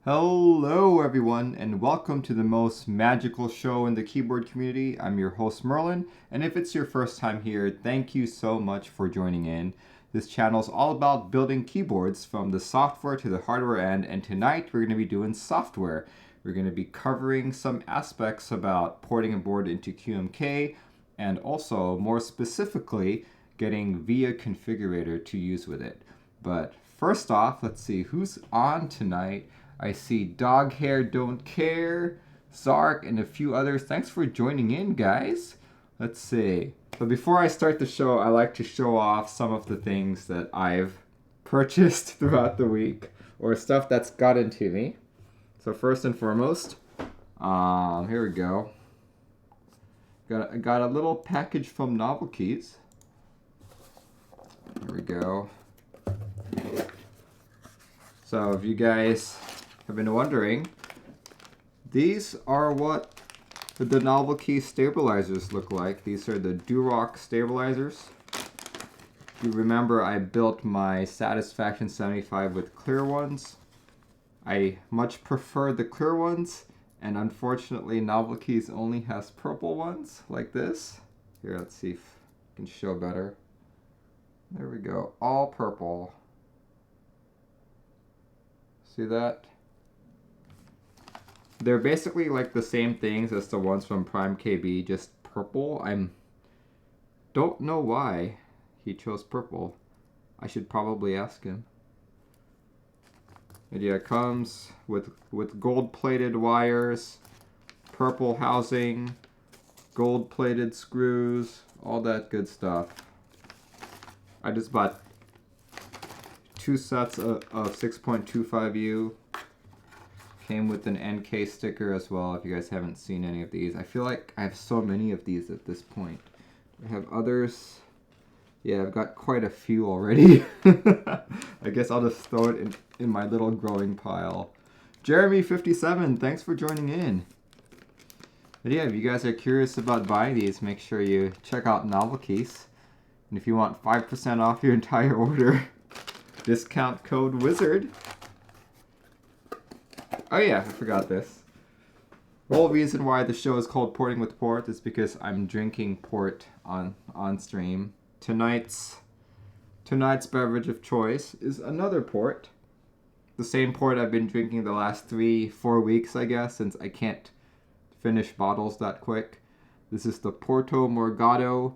Hello everyone and welcome to the most magical show in the keyboard community. I'm your host Merlin, and if it's your first time here, thank you so much for joining in. This channel is all about building keyboards from the software to the hardware end, and tonight we're going to be doing software. We're going to be covering some aspects about porting a board into GMK and also more specifically getting VIA configurator to use with it. But first off, let's see who's on tonight. I see Dog Hair Don't Care, Zark, and a few others. Thanks for joining in, guys. Let's see. But before I start the show, I like to show off some of the things that I've purchased throughout the week, or stuff that's gotten to me. So first and foremost, here we go. Got a little package from Novelkeys. Here we go. So if you guys have been wondering, these are what the Novelkeys stabilizers look like. These are the Durock stabilizers. If you remember, I built my Satisfaction 75 with clear ones. I much prefer the clear ones, and unfortunately Novelkeys only has purple ones like this. Here, let's see if I can show better. There we go, all purple. See that? They're basically like the same things as the ones from Prime KB, just purple. Don't know why he chose purple. I should probably ask him. And yeah, it comes with gold-plated wires, purple housing, gold-plated screws, all that good stuff. I just bought 2 sets of 6.25U. Came with an NK sticker as well, if you guys haven't seen any of these. I feel like I have so many of these at this point. I have others. Yeah, I've got quite a few already. I guess I'll just throw it in my little growing pile. Jeremy57, thanks for joining in. But yeah, if you guys are curious about buying these, make sure you check out Novelkeys. And if you want 5% off your entire order, discount code WIZARD. Oh yeah, I forgot this. The whole reason why the show is called Porting with Port is because I'm drinking port on stream. Tonight's beverage of choice is another port. The same port I've been drinking the last 3-4 weeks, I guess, since I can't finish bottles that quick. This is the Porto Morgado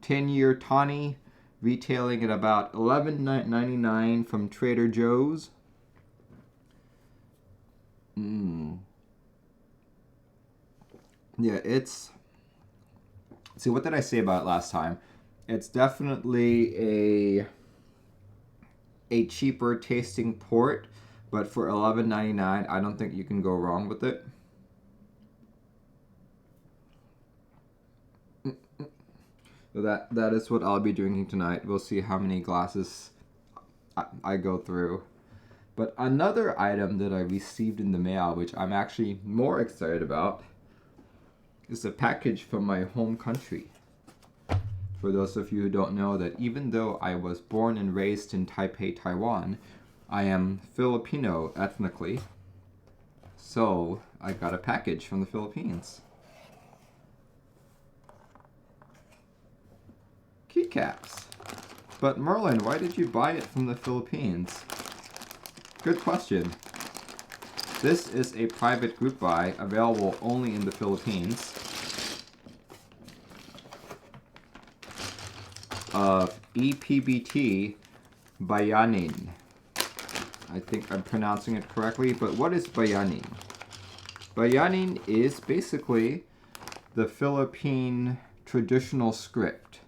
10-year tawny, retailing at about $11.99 from Trader Joe's. Yeah, it's... See, what did I say about it last time? It's definitely a cheaper tasting port, but for $11.99, I don't think you can go wrong with it. So that is what I'll be drinking tonight. We'll see how many glasses I go through. But another item that I received in the mail, which I'm actually more excited about, is a package from my home country. For those of you who don't know, that even though I was born and raised in Taipei, Taiwan, I am Filipino ethnically. So I got a package from the Philippines. Keycaps. But Merlin, why did you buy it from the Philippines? Good question. This is a private group buy, available only in the Philippines, of EPBT Baybayin. I think I'm pronouncing it correctly, but what is Baybayin? Baybayin is basically the Philippine traditional script.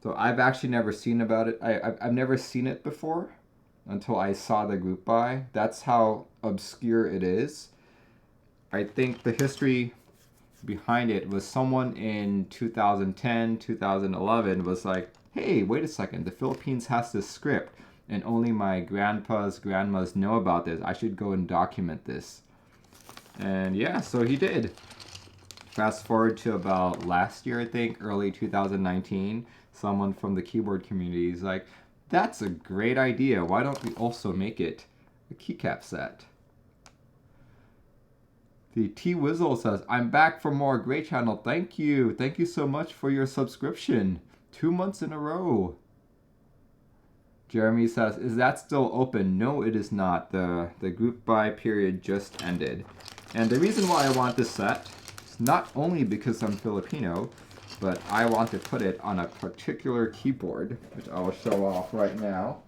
So I've actually never seen about it. I've never seen it before until I saw the group buy. That's how obscure it is. I think the history behind it was someone in 2010, 2011 was like, hey, wait a second, the Philippines has this script and only my grandmas know about this. I should go and document this. And yeah, so he did. Fast forward to about last year, I think, early 2019, someone from the keyboard community is like, that's a great idea. Why don't we also make it a keycap set? The T Wizzle says, I'm back for more. Great channel. Thank you. Thank you so much for your subscription. 2 months in a row. Jeremy says, is that still open? No, it is not. The group buy period just ended. And the reason why I want this set is not only because I'm Filipino, but I want to put it on a particular keyboard, which I will show off right now.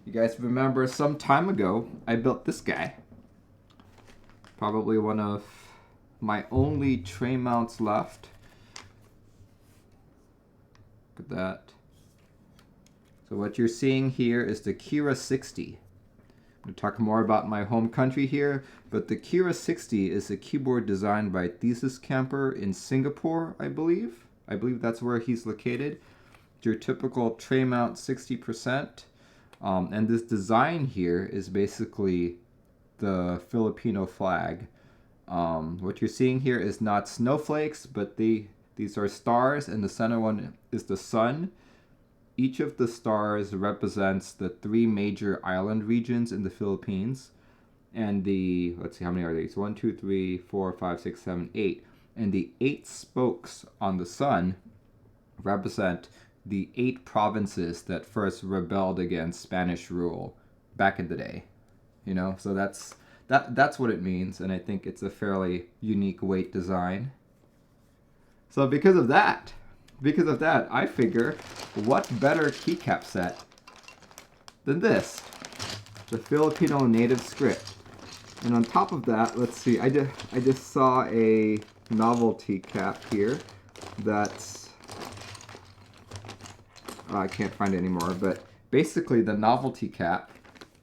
You guys remember some time ago, I built this guy. Probably one of my only tray mounts left. Look at that. So what you're seeing here is the Kira 60. I'm going to talk more about my home country here, but the Kira 60 is a keyboard designed by Thesis Camper in Singapore, I believe. I believe that's where he's located. Your typical tray mount 60%. And this design here is basically the Filipino flag. What you're seeing here is not snowflakes, but these are stars, and the center one is the sun. Each of the stars represents the 3 major island regions in the Philippines. And let's see, how many are these? 1, 2, 3, 4, 5, 6, 7, 8. And the 8 spokes on the sun represent the 8 provinces that first rebelled against Spanish rule back in the day. You know, so that's what it means, and I think it's a fairly unique weight design. So because of that, I figure, what better keycap set than this? The Filipino native script. And on top of that, let's see, I just saw a novelty cap here that's, I can't find it anymore, but basically the novelty cap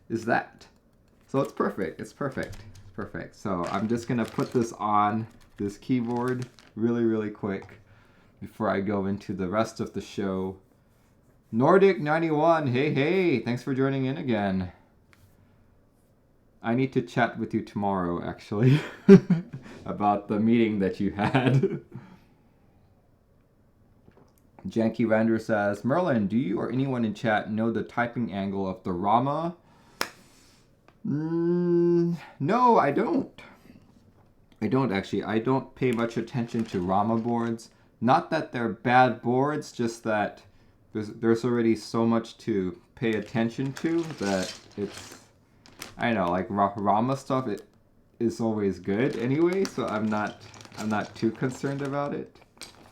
is that. So it's perfect, it's perfect, it's perfect. So I'm just gonna put this on this keyboard really, really quick before I go into the rest of the show. Nordic91, hey, thanks for joining in again. I need to chat with you tomorrow, actually, about the meeting that you had. Janky Render says, Merlin, do you or anyone in chat know the typing angle of the Rama? No, I don't. I don't actually. I don't pay much attention to Rama boards. Not that they're bad boards, just that there's already so much to pay attention to that it's, I know, like Rama stuff, it is always good anyway, so I'm not too concerned about it.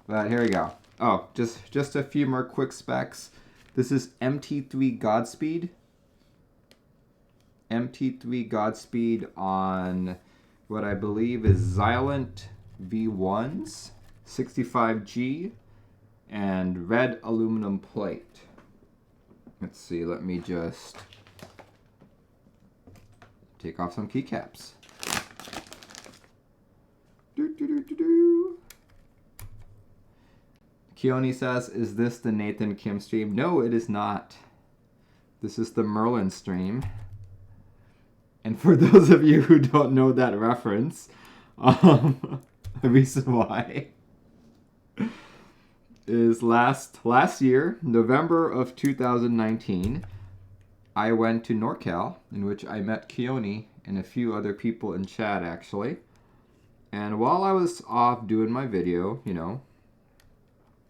But here we go. Oh, just a few more quick specs. This is MT3 Godspeed. MT3 Godspeed on what I believe is Xylent V1s, 65G, and red aluminum plate. Let's see, let me just take off some keycaps. Keone says, is this the Nathan Kim stream? No, it is not. This is the Merlin stream. And for those of you who don't know that reference, the reason why is last year, November of 2019, I went to NorCal, in which I met Keone and a few other people in chat, actually. And while I was off doing my video, you know,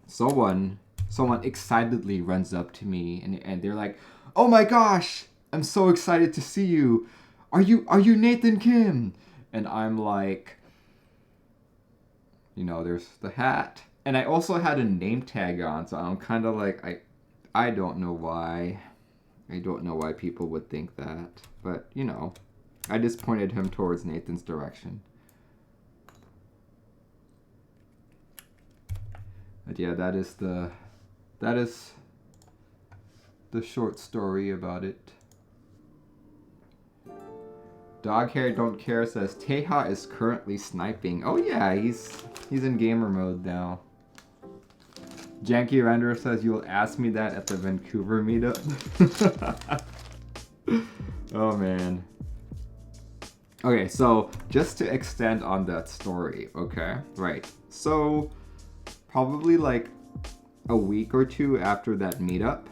someone excitedly runs up to me and they're like, oh my gosh, I'm so excited to see you. Are you Nathan Kim? And I'm like, you know, there's the hat. And I also had a name tag on, so I'm kind of like, I don't know why. I don't know why people would think that. But, you know, I just pointed him towards Nathan's direction. But yeah, that is the short story about it. Dog Hair Don't Care says Teja is currently sniping. Oh yeah, he's in gamer mode now. Janky Render says you'll ask me that at the Vancouver meetup. Oh man. Okay, so just to extend on that story, okay? Right. So probably like a week or two after that meetup,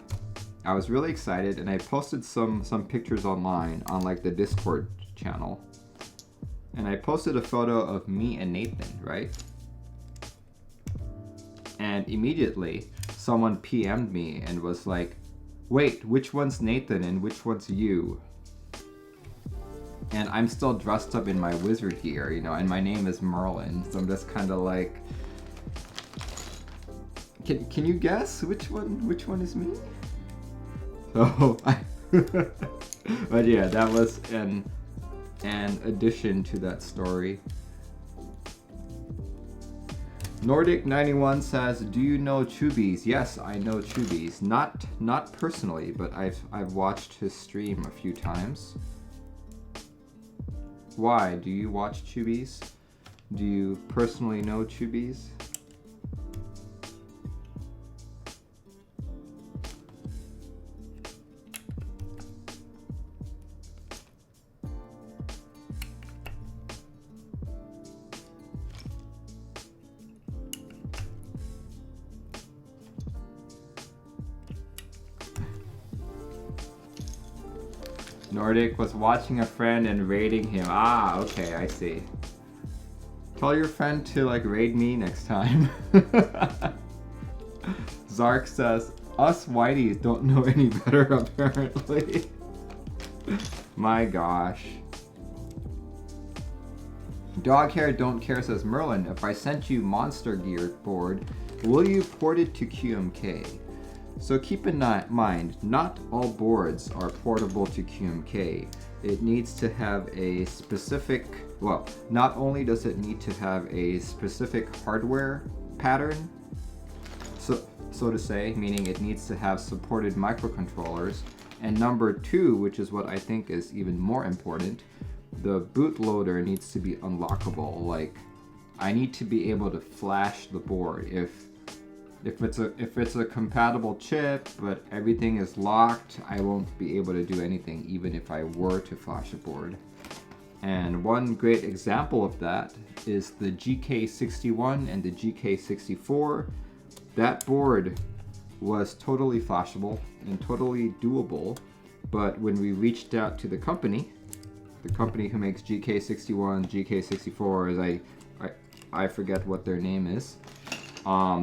I was really excited and I posted some pictures online on like the Discord channel and I posted a photo of me and Nathan, right? And immediately someone PM'd me and was like, wait, which one's Nathan and which one's you? And I'm still dressed up in my wizard gear, you know, and my name is Merlin, so I'm just kind of like, can you guess which one is me? So, but yeah, that was an addition to that story. Nordic91 says, do you know Chubbies? Yes, I know Chubbies. Not personally, but I've watched his stream a few times. Why? Do you watch Chubbies? Do you personally know Chubbies? Nordic was watching a friend and raiding him. Ah, okay, I see. Tell your friend to like raid me next time. Zark says, us whiteys don't know any better apparently. My gosh. Dog Hair Don't Care says, Merlin, if I sent you Monster Gear board, will you port it to QMK? So keep in mind, not all boards are portable to QMK. It needs to have a specific, well, not only does it need to have a specific hardware pattern, so to say, meaning it needs to have supported microcontrollers, and number two, which is what I think is even more important, the bootloader needs to be unlockable. Like, I need to be able to flash the board. If it's a compatible chip, but everything is locked, I won't be able to do anything even if I were to flash a board. And one great example of that is the GK61 and the GK64. That board was totally flashable and totally doable, but when we reached out to the company who makes GK61, GK64, I forget what their name is,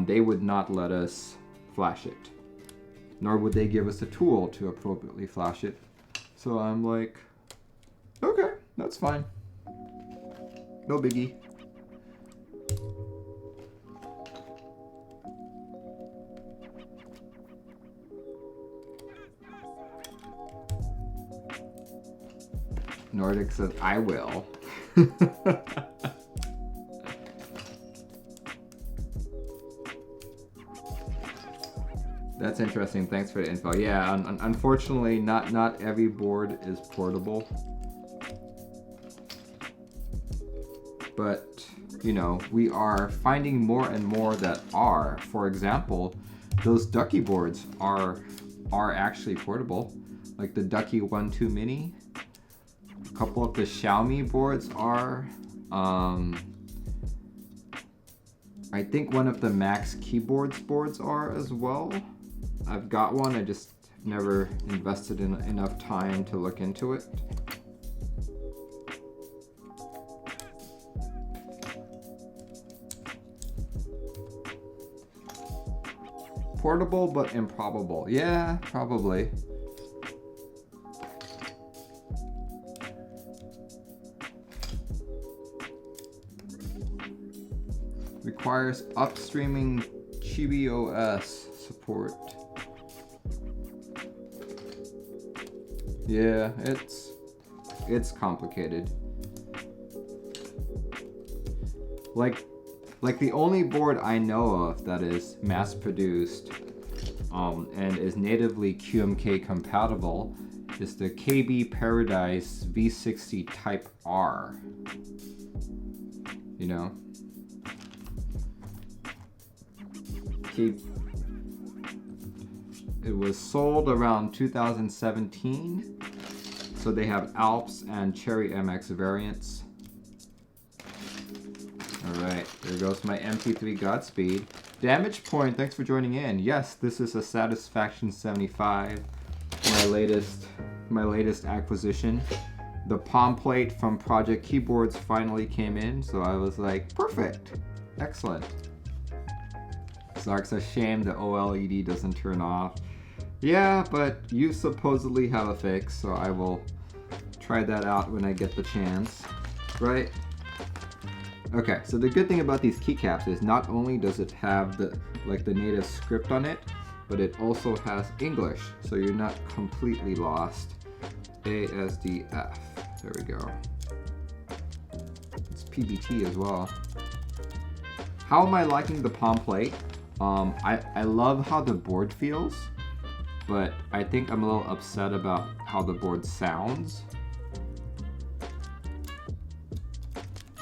they would not let us flash it, nor would they give us a tool to appropriately flash it. So I'm like, okay, that's fine. No biggie. Nordic says, I will. That's interesting. Thanks for the info. Yeah, unfortunately, not every board is portable. But, you know, we are finding more and more that are. For example, those Ducky boards are actually portable. Like the Ducky 1-2 Mini. A couple of the Xiaomi boards are. I think one of the Max Keyboards boards are as well. I've got one, I just never invested in enough time to look into it. Portable but improbable. Yeah, probably. Requires upstreaming Keebio OS support. Yeah, it's complicated. Like the only board I know of that is mass produced and is natively QMK compatible is the KB Paradise V60 Type R. You know? It was sold around 2017, so they have Alps and Cherry MX variants. Alright, there goes my MP3 Godspeed. Damage Point, thanks for joining in. Yes, this is a Satisfaction 75, my latest acquisition. The palm plate from Project Keyboards finally came in, so I was like, perfect, excellent. Zark's a shame the OLED doesn't turn off. Yeah, but you supposedly have a fix, so I will try that out when I get the chance, right? Okay, so the good thing about these keycaps is not only does it have the native script on it, but it also has English, so you're not completely lost. ASDF, there we go. It's PBT as well. How am I liking the palm plate? I love how the board feels, but I think I'm a little upset about how the board sounds.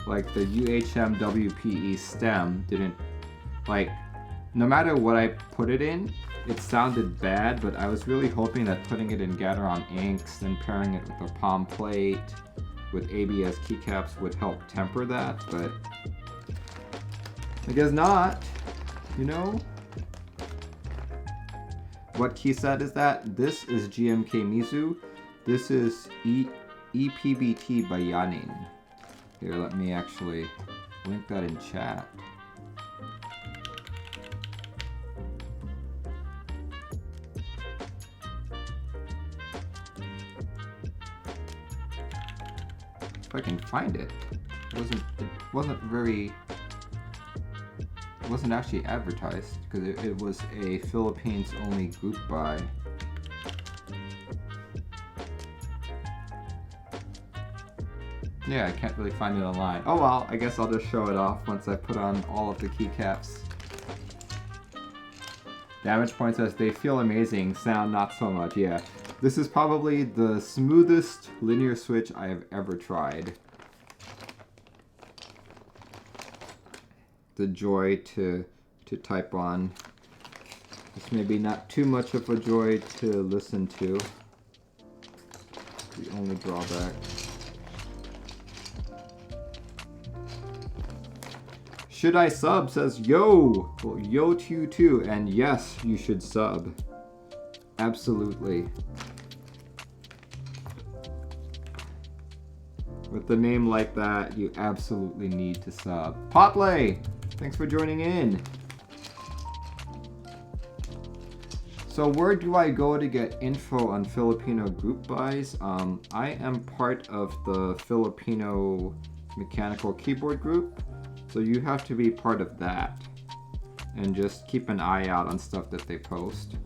Like the UHM WPE stem didn't, like, no matter what I put it in, it sounded bad, but I was really hoping that putting it in Gateron inks, then pairing it with a palm plate with ABS keycaps would help temper that, but I guess not, you know? What key set is that? This is GMK Mizu. This is EPBT Baybayin. Here, let me actually link that in chat. If I can find it. It wasn't actually advertised because it was a Philippines only group buy. Yeah, I can't really find it online. Oh well, I guess I'll just show it off once I put on all of the keycaps. Damage Point says, they feel amazing, sound not so much. Yeah, this is probably the smoothest linear switch I have ever tried. The joy to type on. It's maybe not too much of a joy to listen to. The only drawback. Should I sub? Says yo. Well, yo to you too. And yes, you should sub. Absolutely. With a name like that, you absolutely need to sub. Potley, thanks for joining in. So where do I go to get info on Filipino group buys? I am part of the Filipino mechanical keyboard group. So you have to be part of that and just keep an eye out on stuff that they post.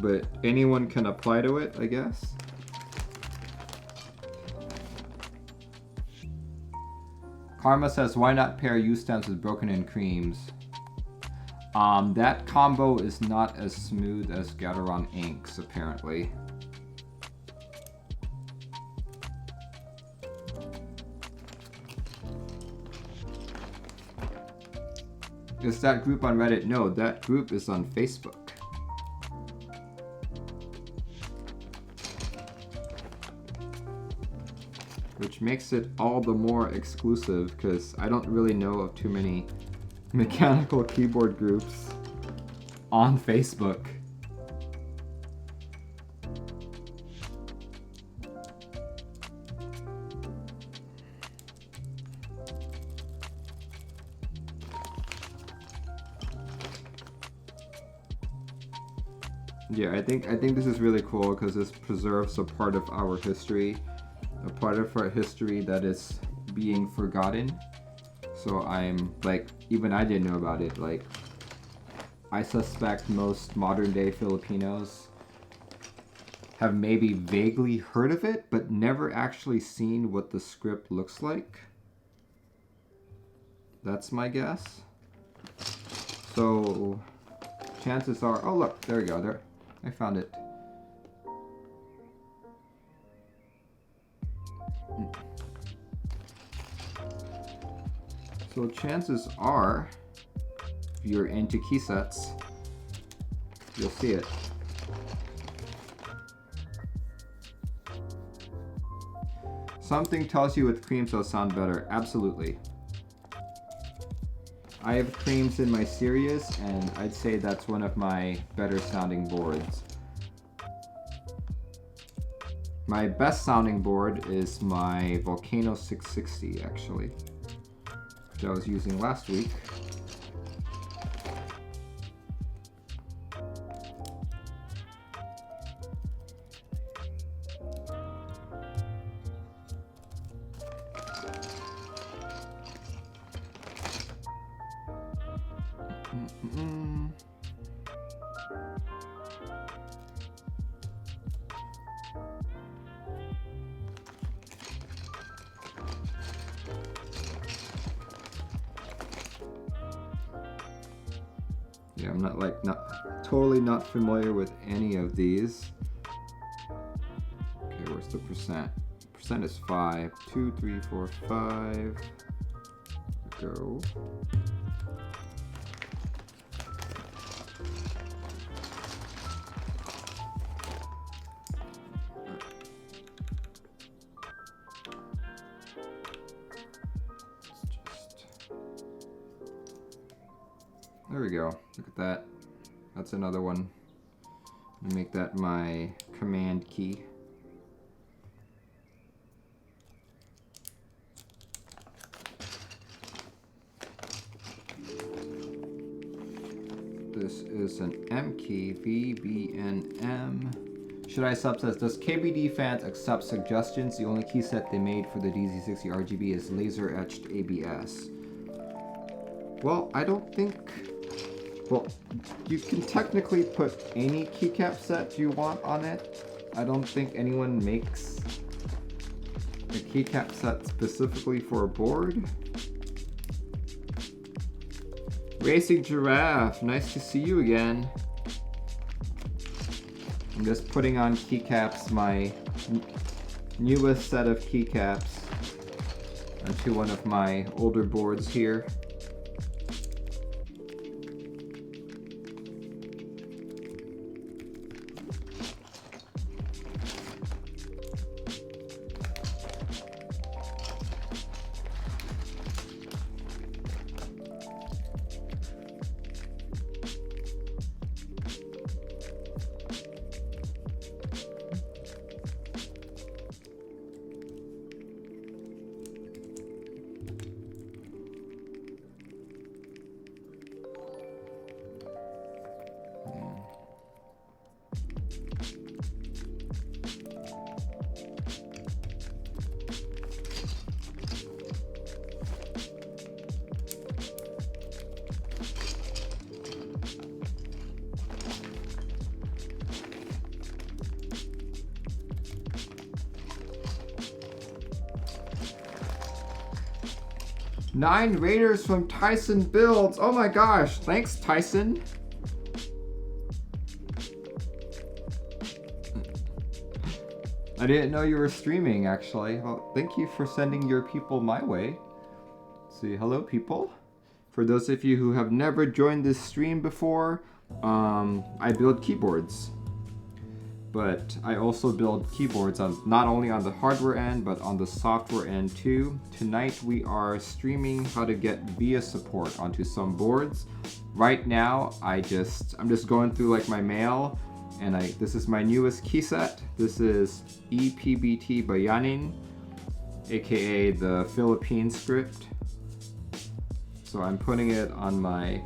But anyone can apply to it, I guess. Karma says, why not pair U-stems with broken in creams? That combo is not as smooth as Gateron inks, apparently. Is that group on Reddit? No, that group is on Facebook. Which makes it all the more exclusive because I don't really know of too many mechanical keyboard groups on Facebook. Yeah, I think this is really cool because this preserves a part of our history, a part of our history that is being forgotten. So I'm like, even I didn't know about it. Like, I suspect most modern day Filipinos have maybe vaguely heard of it, but never actually seen what the script looks like. That's my guess. So chances are, oh look, there we go, there, I found it. So chances are, if you're into key sets, you'll see it. Something tells you with creams they'll sound better. Absolutely. I have creams in my Sirius, and I'd say that's one of my better sounding boards. My best sounding board is my Volcano 660 actually, which I was using last week. Yeah, I'm totally not familiar with any of these. Okay, where's the percent? Percent is 5. 2, 3, 4, 5. Go. There we go. Look at that. That's another one. Make that my command key. This is an M key, VBNM. Should I subset? Does KBD fans accept suggestions? The only key set they made for the DZ60RGB is laser etched ABS. Well, I don't think. Well, you can technically put any keycap set you want on it. I don't think anyone makes a keycap set specifically for a board. Racing Giraffe, nice to see you again. I'm just putting on keycaps, my newest set of keycaps, onto one of my older boards here. Nine Raiders from Tyson Builds. Oh my gosh, thanks Tyson. I didn't know you were streaming actually. Well, thank you for sending your people my way. See, hello people. For those of you who have never joined this stream before, I build keyboards. But I also build keyboards on not only on the hardware end, but on the software end too. Tonight we are streaming how to get VIA support onto some boards. Right now, I'm just going through like my mail, and this is my newest key set. This is EPBT Baybayin, aka the Philippine script. So I'm putting it on my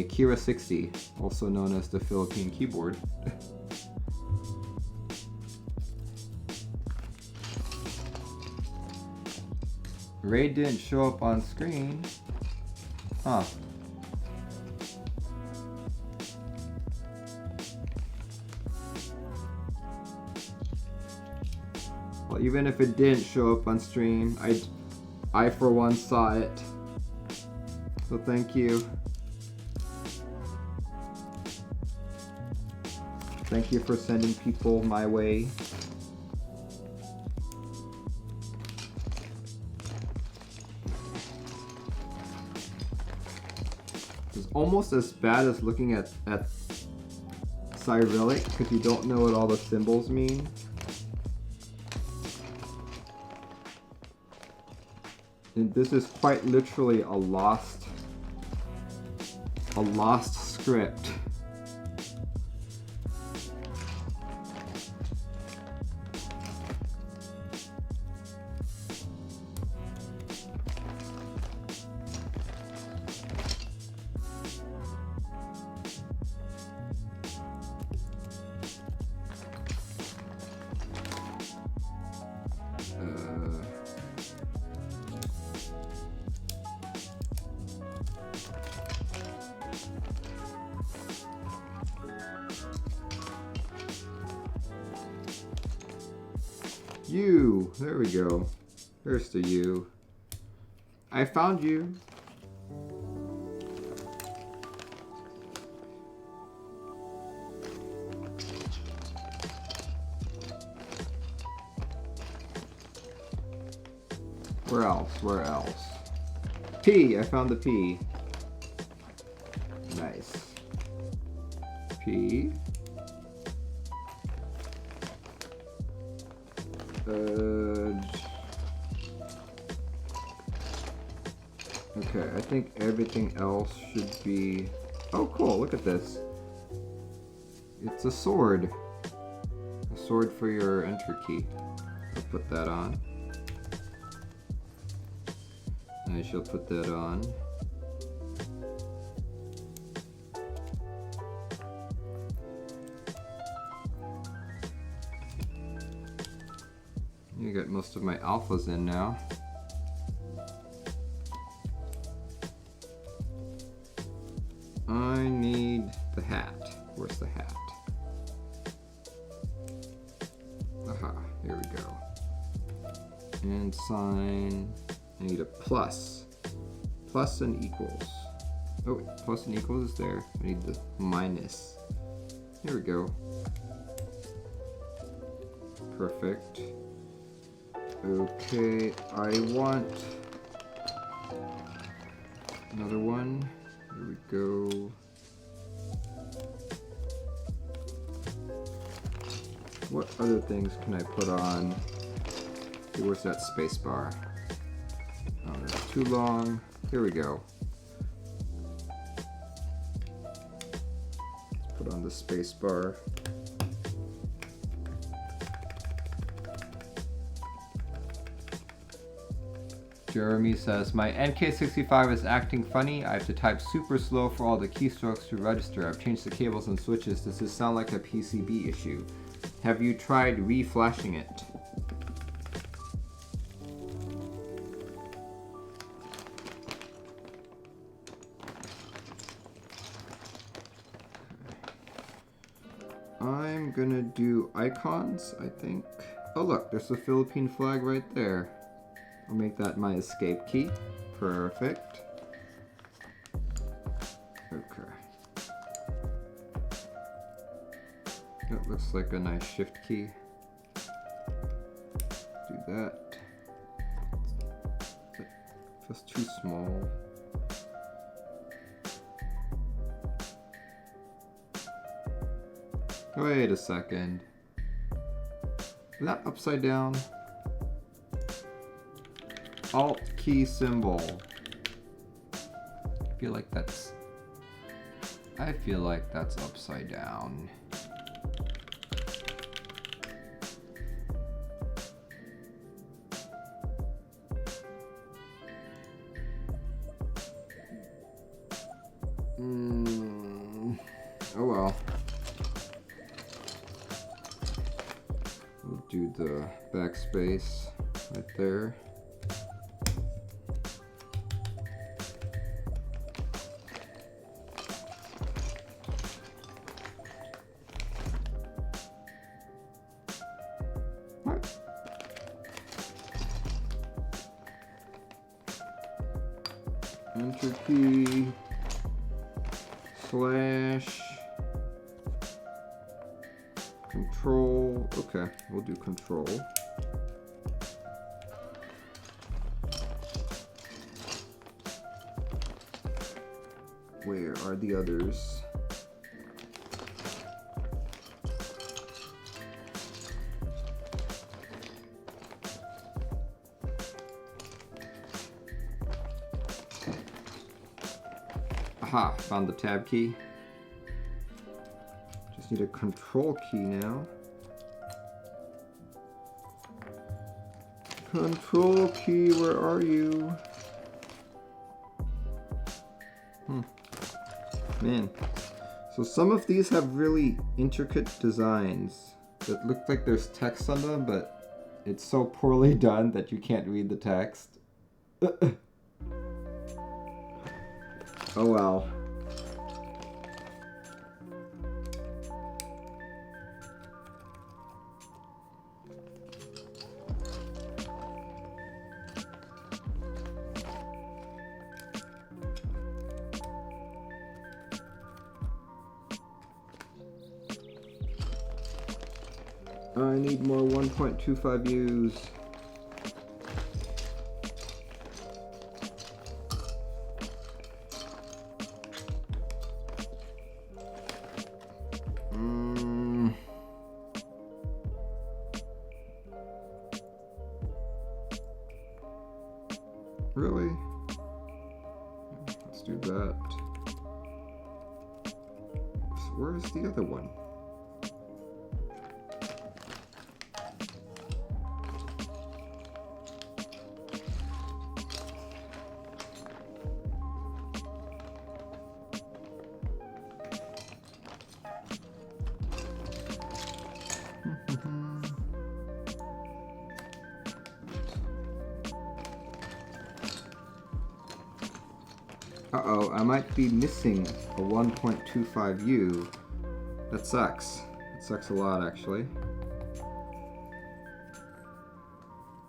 Kira 60, also known as the Philippine keyboard. Ray didn't show up on screen. Huh. Well, even if it didn't show up on stream, I for one saw it. So thank you. Thank you for sending people my way. It's almost as bad as looking at Cyrillic because you don't know what all the symbols mean. And this is quite literally a lost script. You. There we go. There's the you. I found you. Where else? Where else? P. I found the P. Nice. P. Okay, I think everything else should be... Oh, cool, look at this. It's a sword. A sword for your enter key. I'll put that on. I shall put that on. You got most of my alphas in now. I need the hat. Where's the hat? Aha, here we go. And sign. I need a plus. Plus and equals. Oh, wait, plus and equals is there. I need the minus. Here we go. Perfect. Okay, I want another one. Here we go. What other things can I put on? Okay, where's that space bar? Oh, that's too long. Here we go. Let's put on the space bar. Jeremy says, my NK65 is acting funny. I have to type super slow for all the keystrokes to register. I've changed the cables and switches. Does this sound like a PCB issue? Have you tried re-flashing it? I'm gonna do icons, I think. Oh look, there's the Philippine flag right there. I'll make that my escape key. Perfect. Okay. That looks like a nice shift key. Do that. That's too small. Wait a second. Is that upside down? Alt key symbol. I feel like that's upside down. Oh well. We'll do the backspace right there. Enter key slash control. Okay, we'll do control. Where are the others? Aha, found the tab key. Just need a control key now. Control key, where are you? Man. So some of these have really intricate designs that look like there's text on them, but it's so poorly done that you can't read the text. Oh well. I need more 1.25 U's. Really? Let's do that. Where's the other one? Uh-oh, I might be missing a 1.25U. That sucks. It sucks a lot, actually.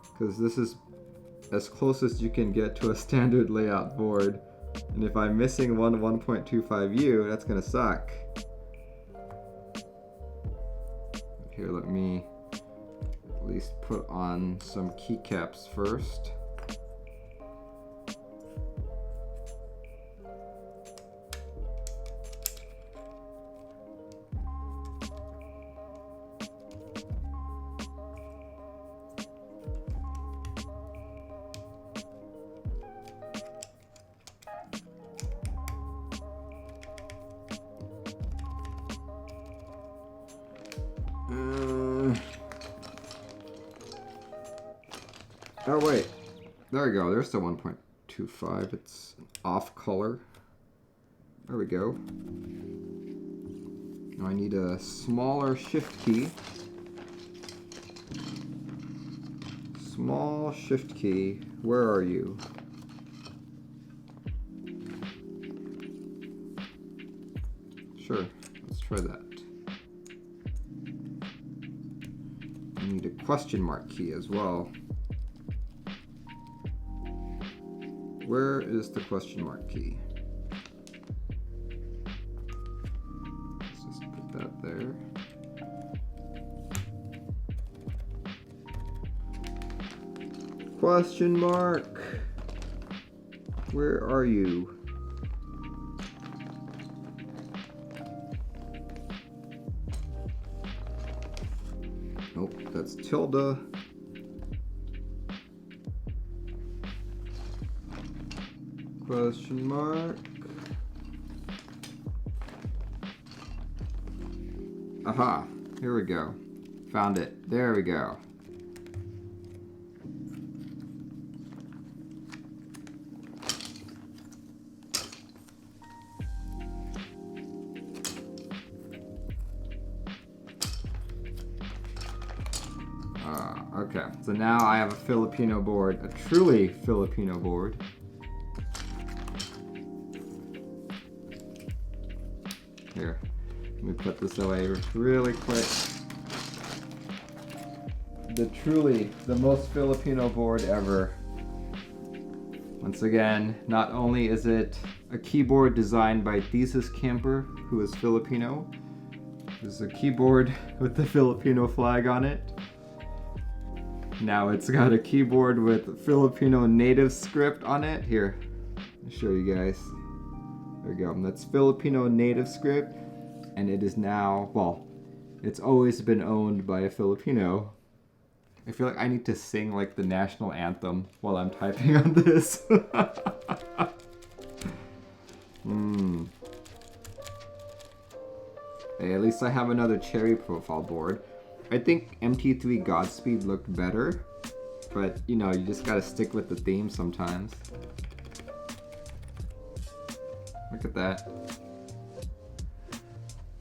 Because this is as close as you can get to a standard layout board. And if I'm missing one 1.25U, that's gonna suck. Here, let me at least put on some keycaps first. Oh wait, there we go, there's the 1.25, it's off color. There we go. Now I need a smaller shift key. Small shift key, where are you? Sure, let's try that. I need a question mark key as well. Where is the question mark key? Let's just put that there. Question mark. Where are you? Nope, that's tilde. Question mark. Aha, here we go. Found it. There we go. Okay, so now I have a Filipino board, a truly Filipino board. Here, let me put this away really quick. The most Filipino board ever. Once again, not only is it a keyboard designed by Thesis Camper, who is Filipino. This is a keyboard with the Filipino flag on it. Now it's got a keyboard with Filipino native script on it. Here, I'll show you guys. There we go. That's Filipino native script, and it is now, well, it's always been owned by a Filipino. I feel like I need to sing like the national anthem while I'm typing on this. Hey, at least I have another cherry profile board. I think MT3 Godspeed looked better, but you know, you just gotta stick with the theme sometimes. Look at that.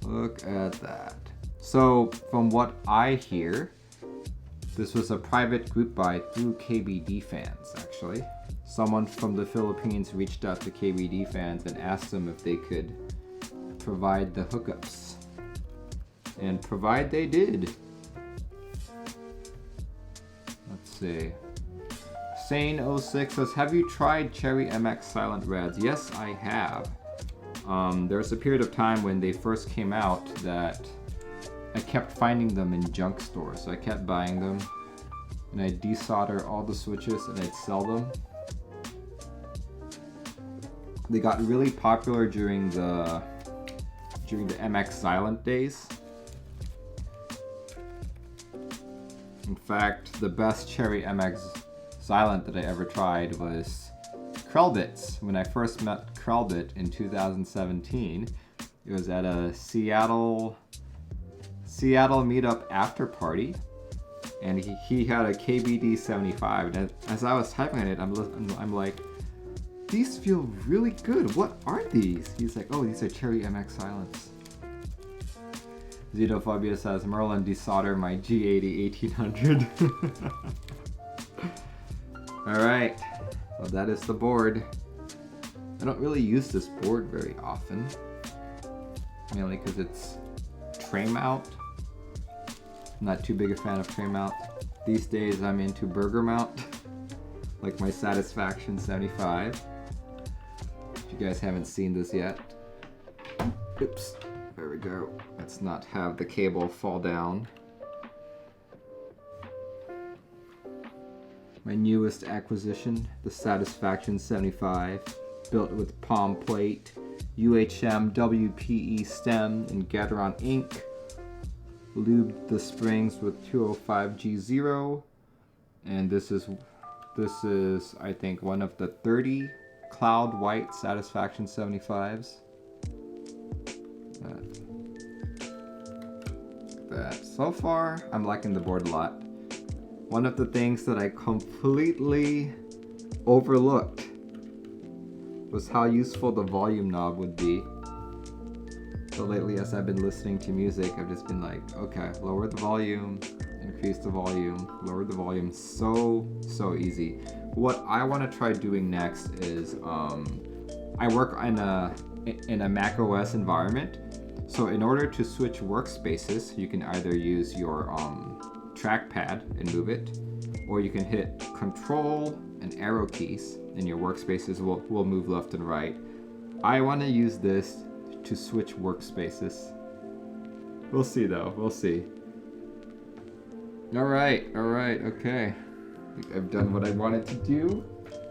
Look at that. So, from what I hear, this was a private group buy through KBD fans, actually. Someone from the Philippines reached out to KBD fans and asked them if they could provide the hookups. And provide they did. Let's see. Sane06 says, have you tried Cherry MX Silent Reds? Yes, I have. There was a period of time when they first came out that I kept finding them in junk stores, so I kept buying them, and I'd desolder all the switches and I'd sell them. They got really popular during the MX Silent days. In fact, the best Cherry MX Silent that I ever tried was Krellbits. When I first met Krellbit in 2017, it was at a Seattle meetup after party, and he had a KBD 75. And as I was typing it, I'm like, these feel really good. What are these? He's like, oh, these are Cherry MX Silents. Xenophobia says, Merlin, desolder my G80 1800. Alright, well that is the board. I don't really use this board very often, mainly because it's tray mount. I'm not too big a fan of tray mount. These days I'm into burger mount, like my Satisfaction 75. If you guys haven't seen this yet. Oops, there we go. Let's not have the cable fall down. My newest acquisition, the Satisfaction 75, built with palm plate, UHM WPE stem, and Gateron ink. Lubed the springs with 205G0, and this is I think one of the 30 cloud white Satisfaction 75s. That so far I'm liking the board a lot. One of the things that I completely overlooked was how useful the volume knob would be. So lately, as I've been listening to music, I've just been like, okay, lower the volume, increase the volume, lower the volume. So easy. What I want to try doing next is, I work in a Mac OS environment. So in order to switch workspaces, you can either use your trackpad and move it, or you can hit Control and arrow keys, and your workspaces will move left and right. I want to use this to switch workspaces. We'll see though, we'll see. Alright, okay. I think I've done what I wanted to do.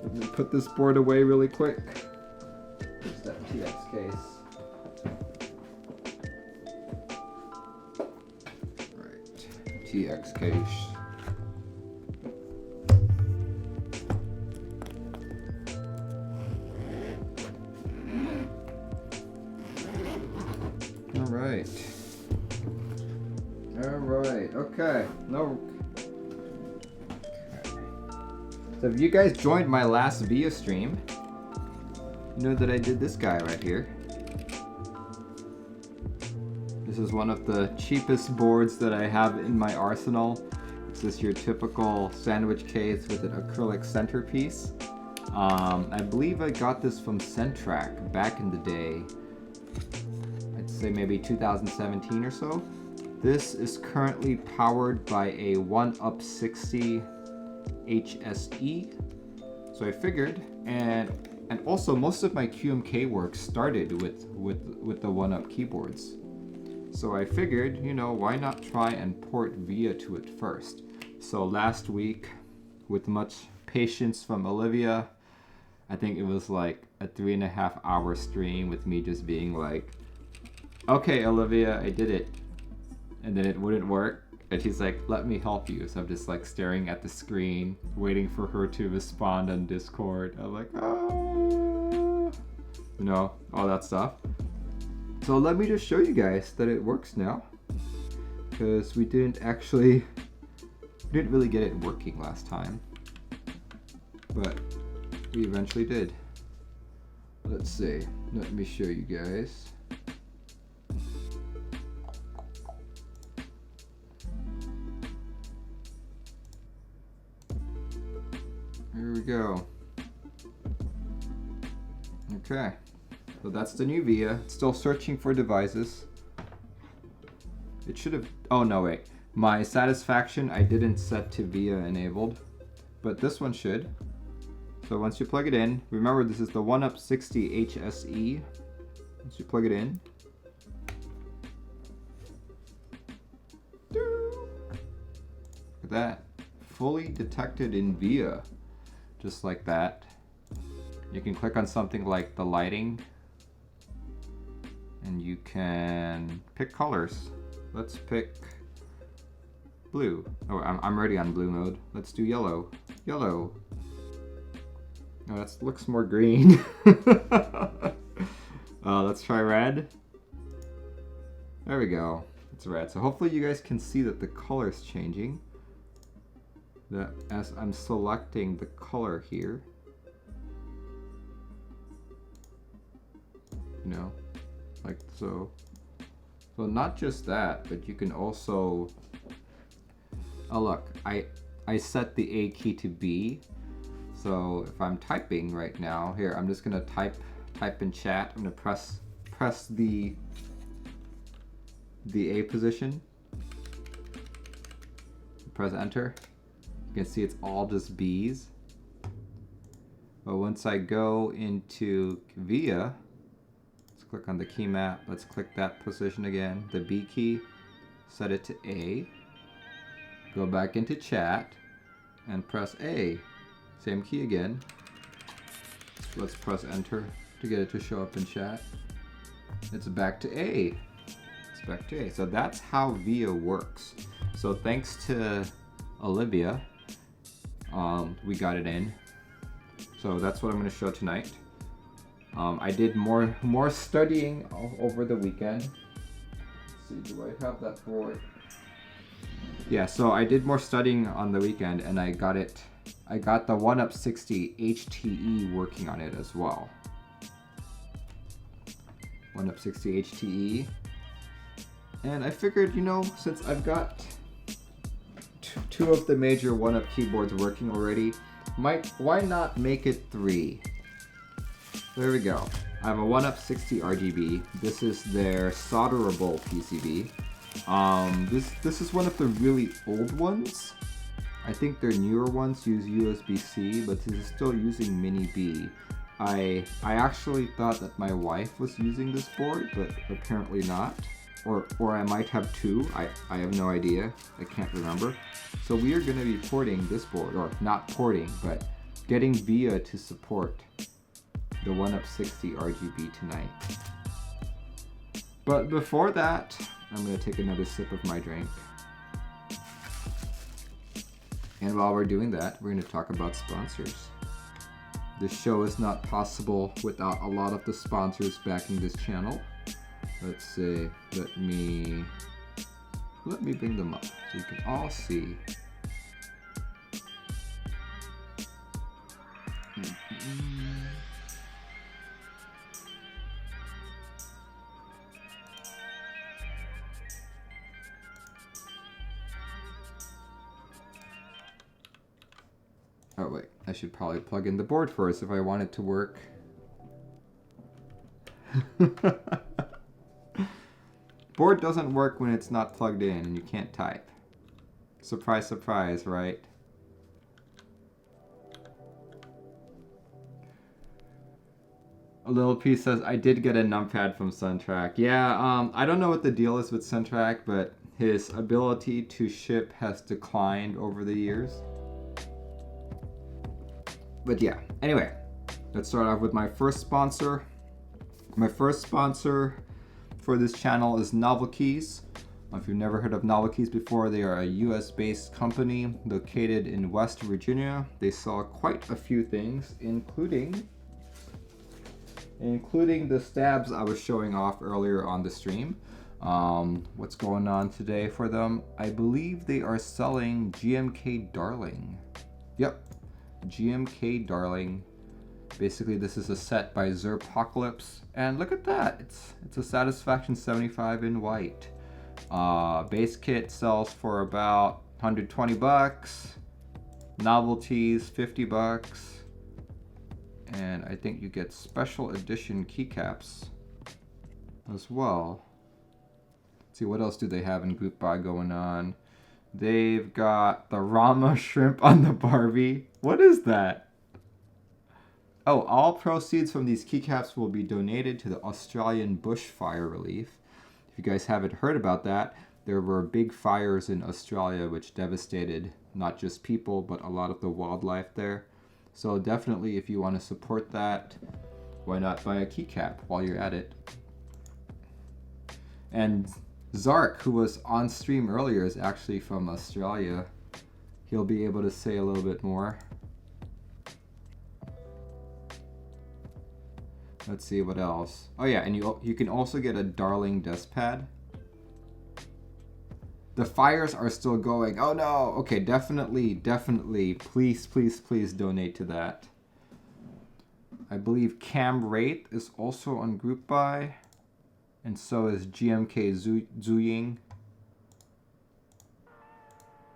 Let me put this board away really quick. There's that TX case. Right, TX case. Alright, okay. So if you guys joined my last VIA stream, you know that I did this guy right here. This is one of the cheapest boards that I have in my arsenal. It's just your typical sandwich case with an acrylic centerpiece. I believe I got this from Centrac back in the day. I'd say maybe 2017 or so. This is currently powered by a 1up60 HSE. So I figured, and also most of my QMK work started with the 1up keyboards. So I figured, you know, why not try and port VIA to it first? So last week, with much patience from Olivia, I think it was like a 3.5 hour stream with me just being like, okay, Olivia, I did it. And then it wouldn't work. And she's like, let me help you. So I'm just like staring at the screen, waiting for her to respond on Discord. I'm like, oh, you know, all that stuff. So let me just show you guys that it works now. Because we didn't really get it working last time. But we eventually did. Let's see. Let me show you guys. Here we go. Okay, so that's the new VIA. It's still searching for devices. It should have, oh no wait. My Satisfaction I didn't set to VIA enabled, but this one should. So once you plug it in, remember this is the 1up60 HSE. Once you plug it in, at that. Fully detected in VIA. Just like that. You can click on something like the lighting and you can pick colors. Let's pick blue. Oh, I'm already on blue mode. Let's do yellow. Yellow. Oh, that looks more green. Let's try red. There we go. It's red. So hopefully you guys can see that the color is changing. That as I'm selecting the color here. You know, like so. So not just that, but you can also, oh look, I set the A key to B. So if I'm typing right now, here, I'm just gonna type in chat. I'm gonna press the A position. Press enter. You can see it's all just B's. But once I go into VIA, let's click on the key map. Let's click that position again, the B key, set it to A. Go back into chat and press A. Same key again. Let's press enter to get it to show up in chat. It's back to A. It's back to A. So that's how VIA works. So thanks to Olivia, we got it in. So that's what I'm going to show tonight. I did more studying over the weekend. Let's see, do I have that board? Yeah, so I did more studying on the weekend and I got the 1up60 HTE working on it as well. 1up60 HTE. And I figured, you know, since I've got two of the major 1up keyboards working already, why not make it 3? There we go. I have a 1up60rgb. This is their solderable PCB. This is one of the really old ones. I think their newer ones use USB-C, but this is still using Mini B. I actually thought that my wife was using this board, but apparently not. Or I might have two. I have no idea. I can't remember. So we are going to be porting this board, or not porting, but getting VIA to support the 1up60rgb tonight. But before that, I'm going to take another sip of my drink. And while we're doing that, we're going to talk about sponsors. This show is not possible without a lot of the sponsors backing this channel. Let's see, let me bring them up so you can all see. Oh wait, I should probably plug in the board first if I want it to work. Board doesn't work when it's not plugged in and you can't type. Surprise, surprise, right? A little piece says, I did get a numpad from Suntrack. Yeah, I don't know what the deal is with Suntrack, but his ability to ship has declined over the years. But yeah, anyway, let's start off with my first sponsor. My first sponsor for this channel is Novelkeys. If you've never heard of Novelkeys before, they are a US-based company located in West Virginia. They sell quite a few things, including the stabs I was showing off earlier on the stream. What's going on today for them? I believe they are selling GMK Darling. Yep, GMK Darling. Basically, this is a set by ZealPC, and look at that. It's a Satisfaction 75 in white. Base kit sells for about 120 bucks. Novelties, 50 bucks. And I think you get special edition keycaps as well. Let's see, what else do they have in group buy going on? They've got the Rama shrimp on the Barbie. What is that? Oh, all proceeds from these keycaps will be donated to the Australian bushfire relief. If you guys haven't heard about that, there were big fires in Australia which devastated not just people but a lot of the wildlife there. So definitely, if you want to support that, why not buy a keycap while you're at it? And Zark, who was on stream earlier, is actually from Australia. He'll be able to say a little bit more. Let's see what else. Oh yeah, and you can also get a Darling Deskpad. The fires are still going. Oh no. Okay, definitely, please donate to that. I believe Cam Wraith is also on group buy, and so is GMK Zhuyin.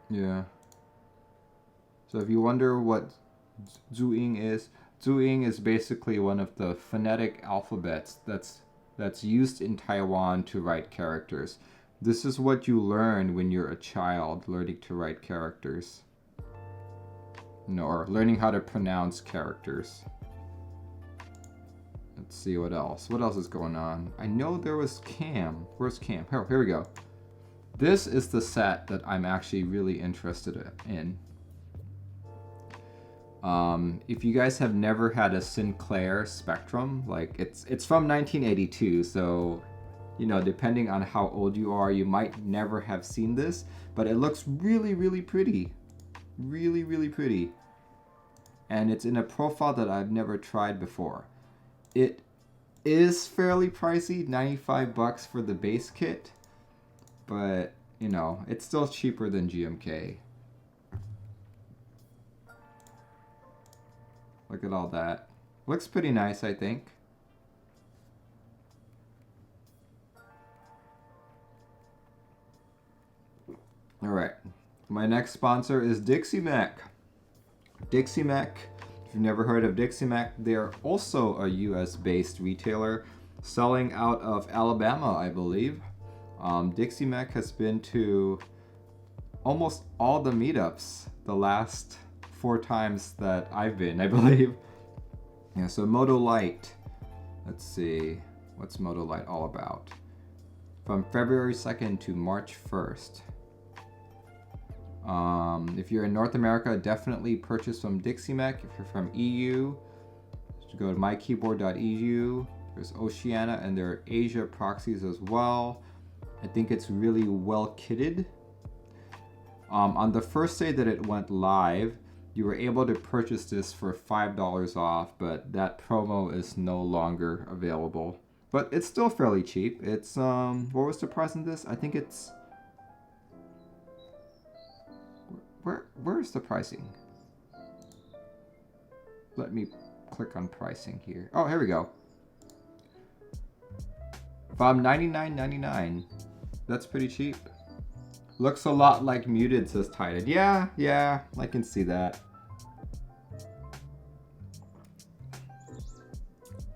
Yeah. So if you wonder what Zhuyin is basically one of the phonetic alphabets that's used in Taiwan to write characters. This is what you learn when you're a child, learning to write characters. No, or learning how to pronounce characters. Let's see what else. What else is going on? I know there was Cam. Where's Cam? Here we go. This is the set that I'm actually really interested in. If you guys have never had a Sinclair Spectrum, like it's from 1982, so you know, depending on how old you are, you might never have seen this, but it looks really pretty. Really pretty. And it's in a profile that I've never tried before. It is fairly pricey, 95 bucks for the base kit, but you know, it's still cheaper than GMK. Look at all that. Looks pretty nice, I think. Alright, my next sponsor is DixieMech. DixieMech, if you've never heard of DixieMech, they're also a US-based retailer selling out of Alabama, I believe. DixieMech has been to almost all the meetups the last 4 times that I've been, I believe. Yeah, so Moto Light. Let's see, what's Moto Light all about? From February 2nd to March 1st. If you're in North America, definitely purchase from DixieMech. If you're from EU, go to mykeyboard.eu. There's Oceania and there are Asia proxies as well. I think it's really well kitted. On the first day that it went live, you were able to purchase this for $5 off, but that promo is no longer available. But it's still fairly cheap. It's, what was the price on this? I think it's... Where's the pricing? Let me click on pricing here. Oh, here we go. From $99.99. That's pretty cheap. Looks a lot like Muted, says Tited. Yeah, I can see that.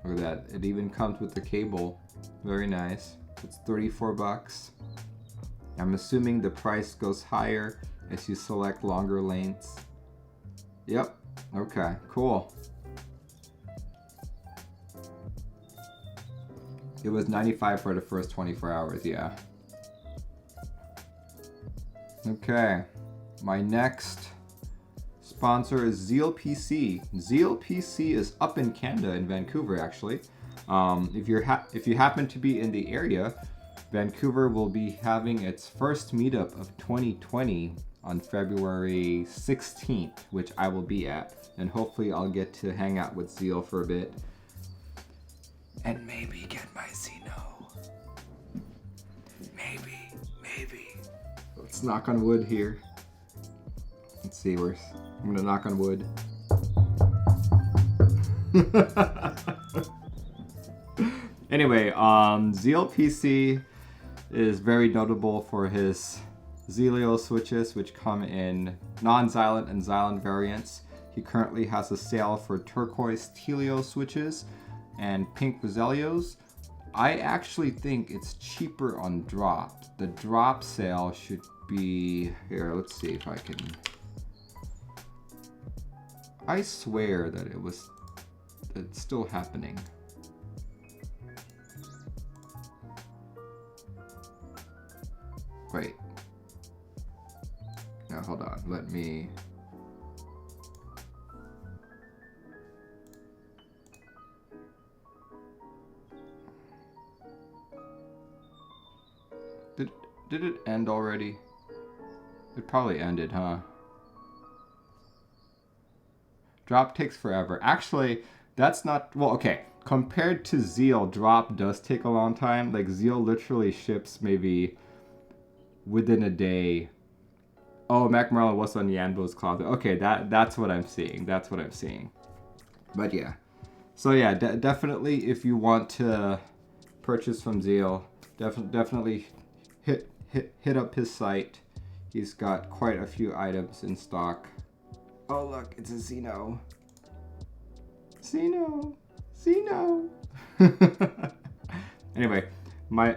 Look at that. It even comes with the cable. Very nice. It's 34 bucks. I'm assuming the price goes higher as you select longer lengths. Yep. Okay, cool. It was 95 for the first 24 hours, yeah. Okay, my next sponsor is ZealPC. ZealPC is up in Canada, in Vancouver, actually. If you happen to be in the area, Vancouver will be having its first meetup of 2020 on February 16th, which I will be at, and hopefully I'll get to hang out with Zeal for a bit and maybe get my Xeno. Maybe. Let's knock on wood here. Let's see, I'm gonna knock on wood. Anyway, ZealPC is very notable for his Zelio switches, which come in non-Xylent and Xylent variants. He currently has a sale for turquoise Telio switches and pink Bezelios. I actually think it's cheaper on drop. The drop sale should be here. Let's see if I can. I swear that it's still happening. Wait. Now hold on. Let me. Did it end already? It probably ended, huh? Drop takes forever. Actually, that's not, well, okay. Compared to Zeal, drop does take a long time. Like, Zeal literally ships maybe within a day. Oh, Mac Merlin was on Yanbo's closet. Okay, that's what I'm seeing. That's what I'm seeing. But yeah. So yeah, definitely if you want to purchase from Zeal, definitely hit up his site. He's got quite a few items in stock. Oh look, it's a Xeno. Xeno. Anyway, my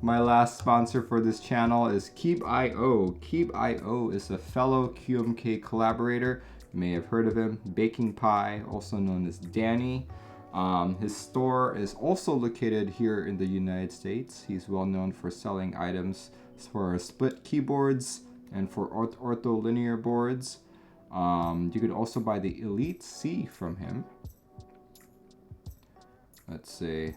last sponsor for this channel is Keebio. Keebio is a fellow QMK collaborator. You may have heard of him. Baking Pie, also known as Danny. His store is also located here in the United States. He's well known for selling items for split keyboards and for ortholinear boards. You could also buy the Elite C from him. Let's see.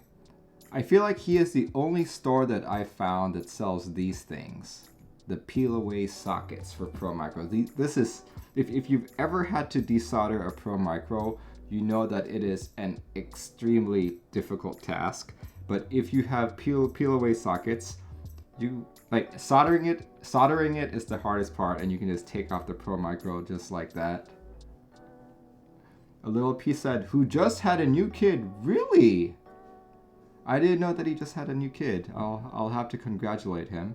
I feel like he is the only store that I found that sells these things. The peel away sockets for Pro Micro. This is, if you've ever had to desolder a Pro Micro, you know that it is an extremely difficult task. But if you have peel away sockets, you like soldering it is the hardest part, and you can just take off the Pro Micro just like that. A Little P said, who just had a new kid? Really? I didn't know that he just had a new kid. I'll have to congratulate him.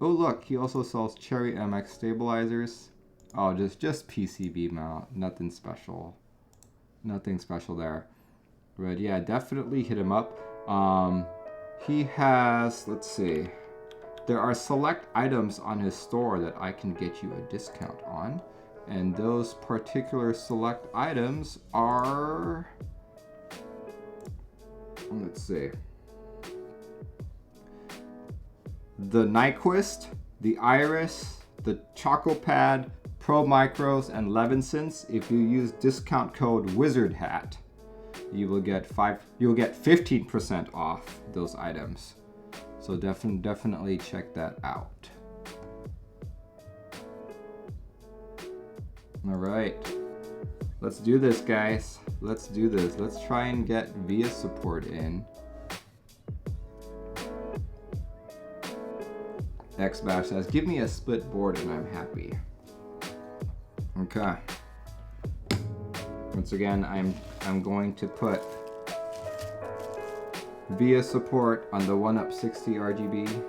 Oh look, he also sells Cherry MX stabilizers. Oh, just PCB mount, nothing special. Nothing special there. But yeah, definitely hit him up. He has, let's see. There are select items on his store that I can get you a discount on. And those particular select items are, let's see, the Nyquist, the Iris, the Chocopad, Pro Micros, and Levinsons. If you use discount code wizardhat, you will get 15% off those items. So definitely check that out. All right, let's do this, guys. Let's do this. Let's try and get VIA support in. XBash says, give me a split board and I'm happy. Okay. Once again, I'm going to put VIA support on the 1up60rgb.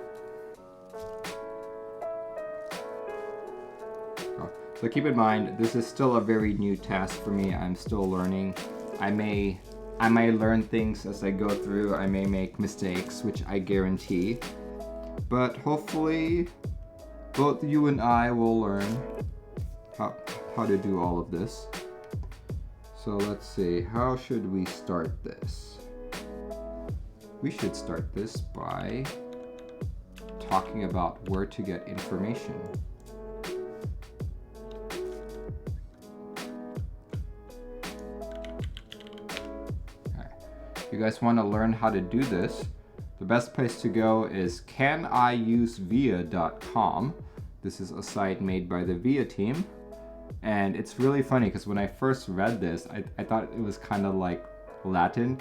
So keep in mind, this is still a very new task for me. I'm still learning. I may learn things as I go through. I may make mistakes, which I guarantee. But hopefully, both you and I will learn how to do all of this. So let's see, how should we start this? We should start this by talking about where to get information. If you guys want to learn how to do this, the best place to go is caniusevia.com. This is a site made by the VIA team. And it's really funny because when I first read this, I thought it was kind of like Latin.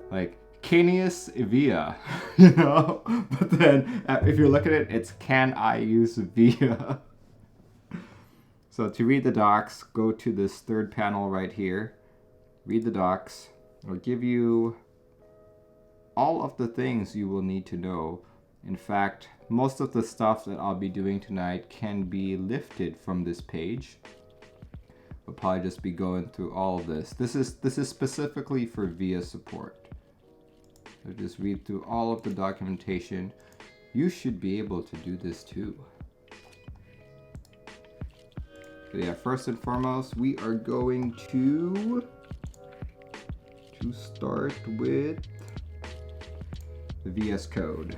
Like, Canius Via, you know? But then if you look at it, it's Can I Use Via? So to read the docs, go to this third panel right here. Read the docs. It'll give you all of the things you will need to know. In fact, most of the stuff that I'll be doing tonight can be lifted from this page. We'll probably just be going through all of this. This is specifically for VIA support. So just read through all of the documentation. You should be able to do this too. So yeah, first and foremost, we are going to start with the VS Code.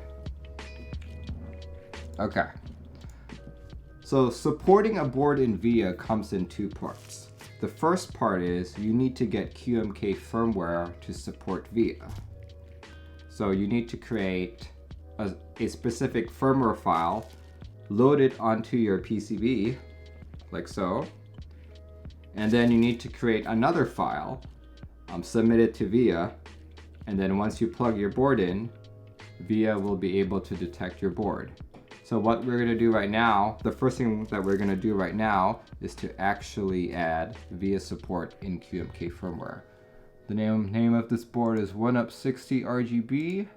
Okay. So supporting a board in VIA comes in two parts. The first part is you need to get QMK firmware to support VIA. So you need to create a specific firmware file, load it onto your PCB, like so. And then you need to create another file, submit it to VIA, and then once you plug your board in, VIA will be able to detect your board. So what we're going to do right now, the first thing that we're going to do right now is to actually add VIA support in QMK firmware. The name of this board is 1up60rgb,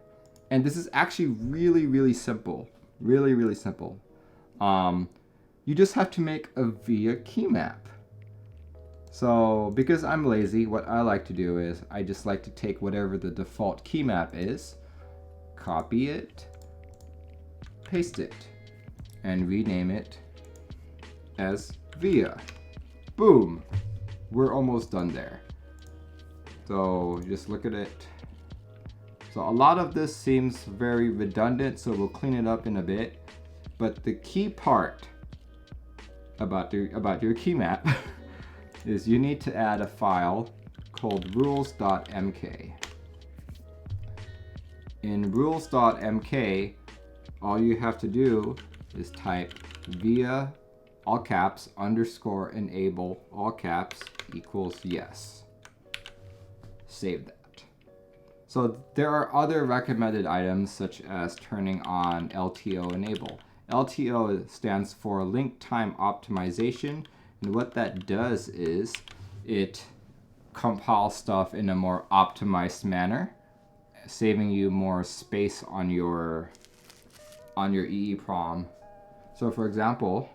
and this is actually really simple. Really simple. You just have to make a VIA key map. So because I'm lazy, what I like to do is I just like to take whatever the default key map is, copy it, paste it, and rename it as VIA. Boom! We're almost done there. So just look at it. So a lot of this seems very redundant, so we'll clean it up in a bit. But the key part about your key map is you need to add a file called rules.mk. In rules.mk, all you have to do is type VIA, all caps, underscore enable, all caps, equals yes. Save that. So there are other recommended items such as turning on LTO enable. LTO stands for link time optimization, and what that does is it compiles stuff in a more optimized manner, saving you more space on your EEPROM. So for example,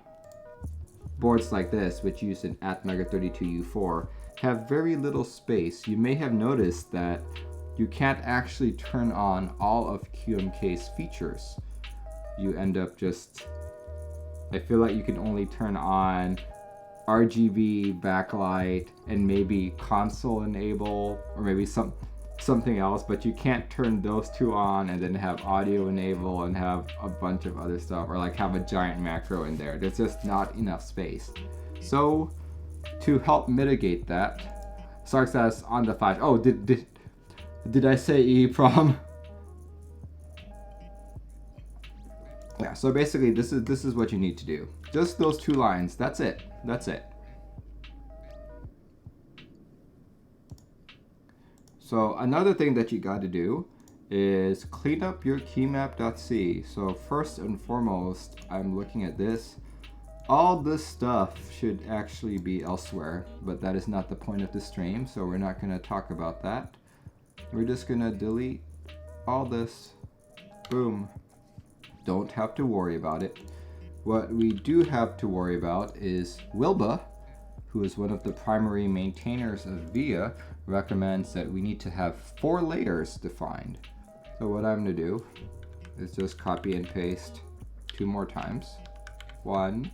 boards like this, which use an Atmega32U4, have very little space. You may have noticed that you can't actually turn on all of QMK's features. You end up just, I feel like you can only turn on RGB backlight and maybe console enable, or maybe something else, but you can't turn those two on and then have audio enable and have a bunch of other stuff, or like have a giant macro in there. There's just not enough space. So to help mitigate that, Sark says on the 5. Oh, did I say EEPROM? Yeah, so basically this is what you need to do. Just those two lines. That's it. That's it. So another thing that you got to do is clean up your keymap.c. So first and foremost, I'm looking at this. All this stuff should actually be elsewhere, but that is not the point of the stream, so we're not going to talk about that. We're just going to delete all this. Boom. Don't have to worry about it. What we do have to worry about is Wilba, who is one of the primary maintainers of VIA, recommends that we need to have 4 layers defined. So what I'm going to do is just copy and paste 2 more times. 1,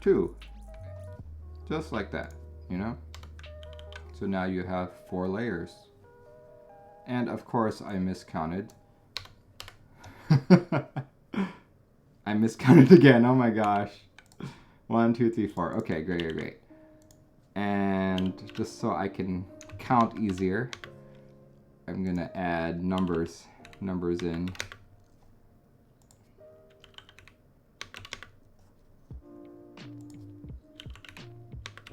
2. Just like that, you know? So now you have 4 layers. And of course I miscounted. I miscounted again, oh my gosh. 1, 2, 3, 4. Okay, great. And just so I can count easier, I'm gonna add numbers in.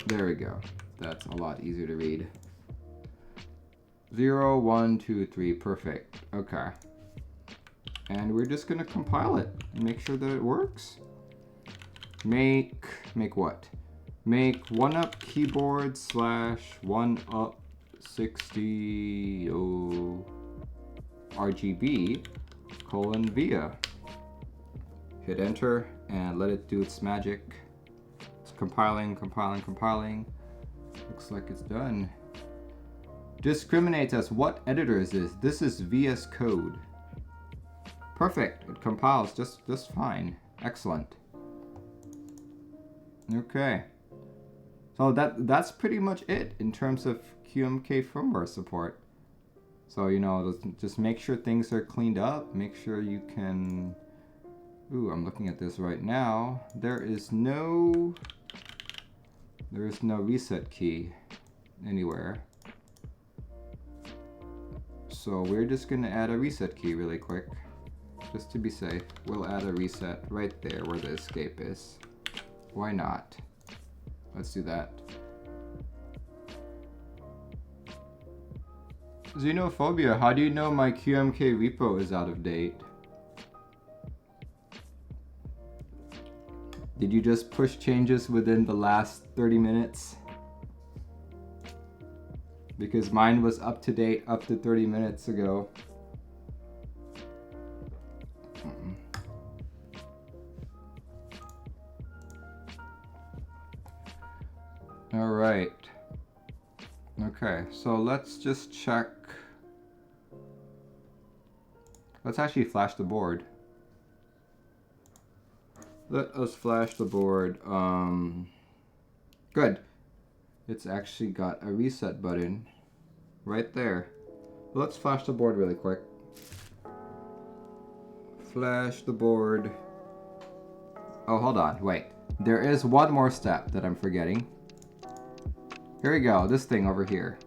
There we go. That's a lot easier to read. 0, 1, 2, 3, perfect. Okay. And we're just gonna compile it and make sure that it works. Make what? Make 1up keyboard / 1up60rgb :VIA. Hit enter and let it do its magic. It's compiling. Looks like it's done. Discriminates as what editor is this? This is VS Code. Perfect. It compiles just fine. Excellent. Okay. So that's pretty much it in terms of QMK firmware support. So, you know, just make sure things are cleaned up. Make sure you can... Ooh, I'm looking at this right now. There is no reset key anywhere. So we're just gonna add a reset key really quick. Just to be safe. We'll add a reset right there where the escape is. Why not? Let's do that. Xenophobia, how do you know my QMK repo is out of date? Did you just push changes within the last 30 minutes? Because mine was up to date up to 30 minutes ago. All right. Okay, so let's just check. Let's actually flash the board. Let us flash the board. Good. It's actually got a reset button right there. Let's flash the board really quick. Flash the board. Oh, hold on. Wait. There is one more step that I'm forgetting. Here we go. This thing over here.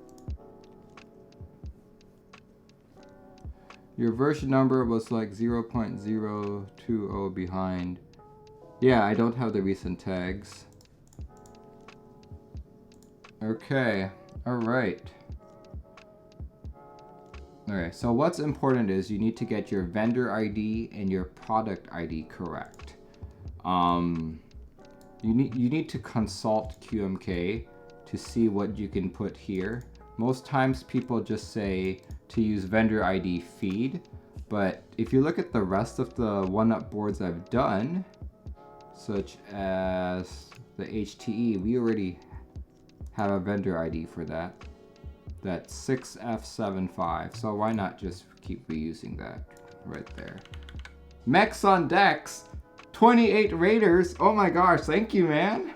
Your version number was like 0.020 behind. Yeah, I don't have the recent tags. Okay, alright. Alright, so what's important is you need to get your vendor ID and your product ID correct. You need to consult QMK to see what you can put here. Most times people just say to use vendor ID feed, but if you look at the rest of the 1up boards I've done, such as the HTE, we already have a vendor ID for that. That's 6F75, so why not just keep reusing that right there. Mechs on decks, 28 raiders. Oh my gosh, thank you, man.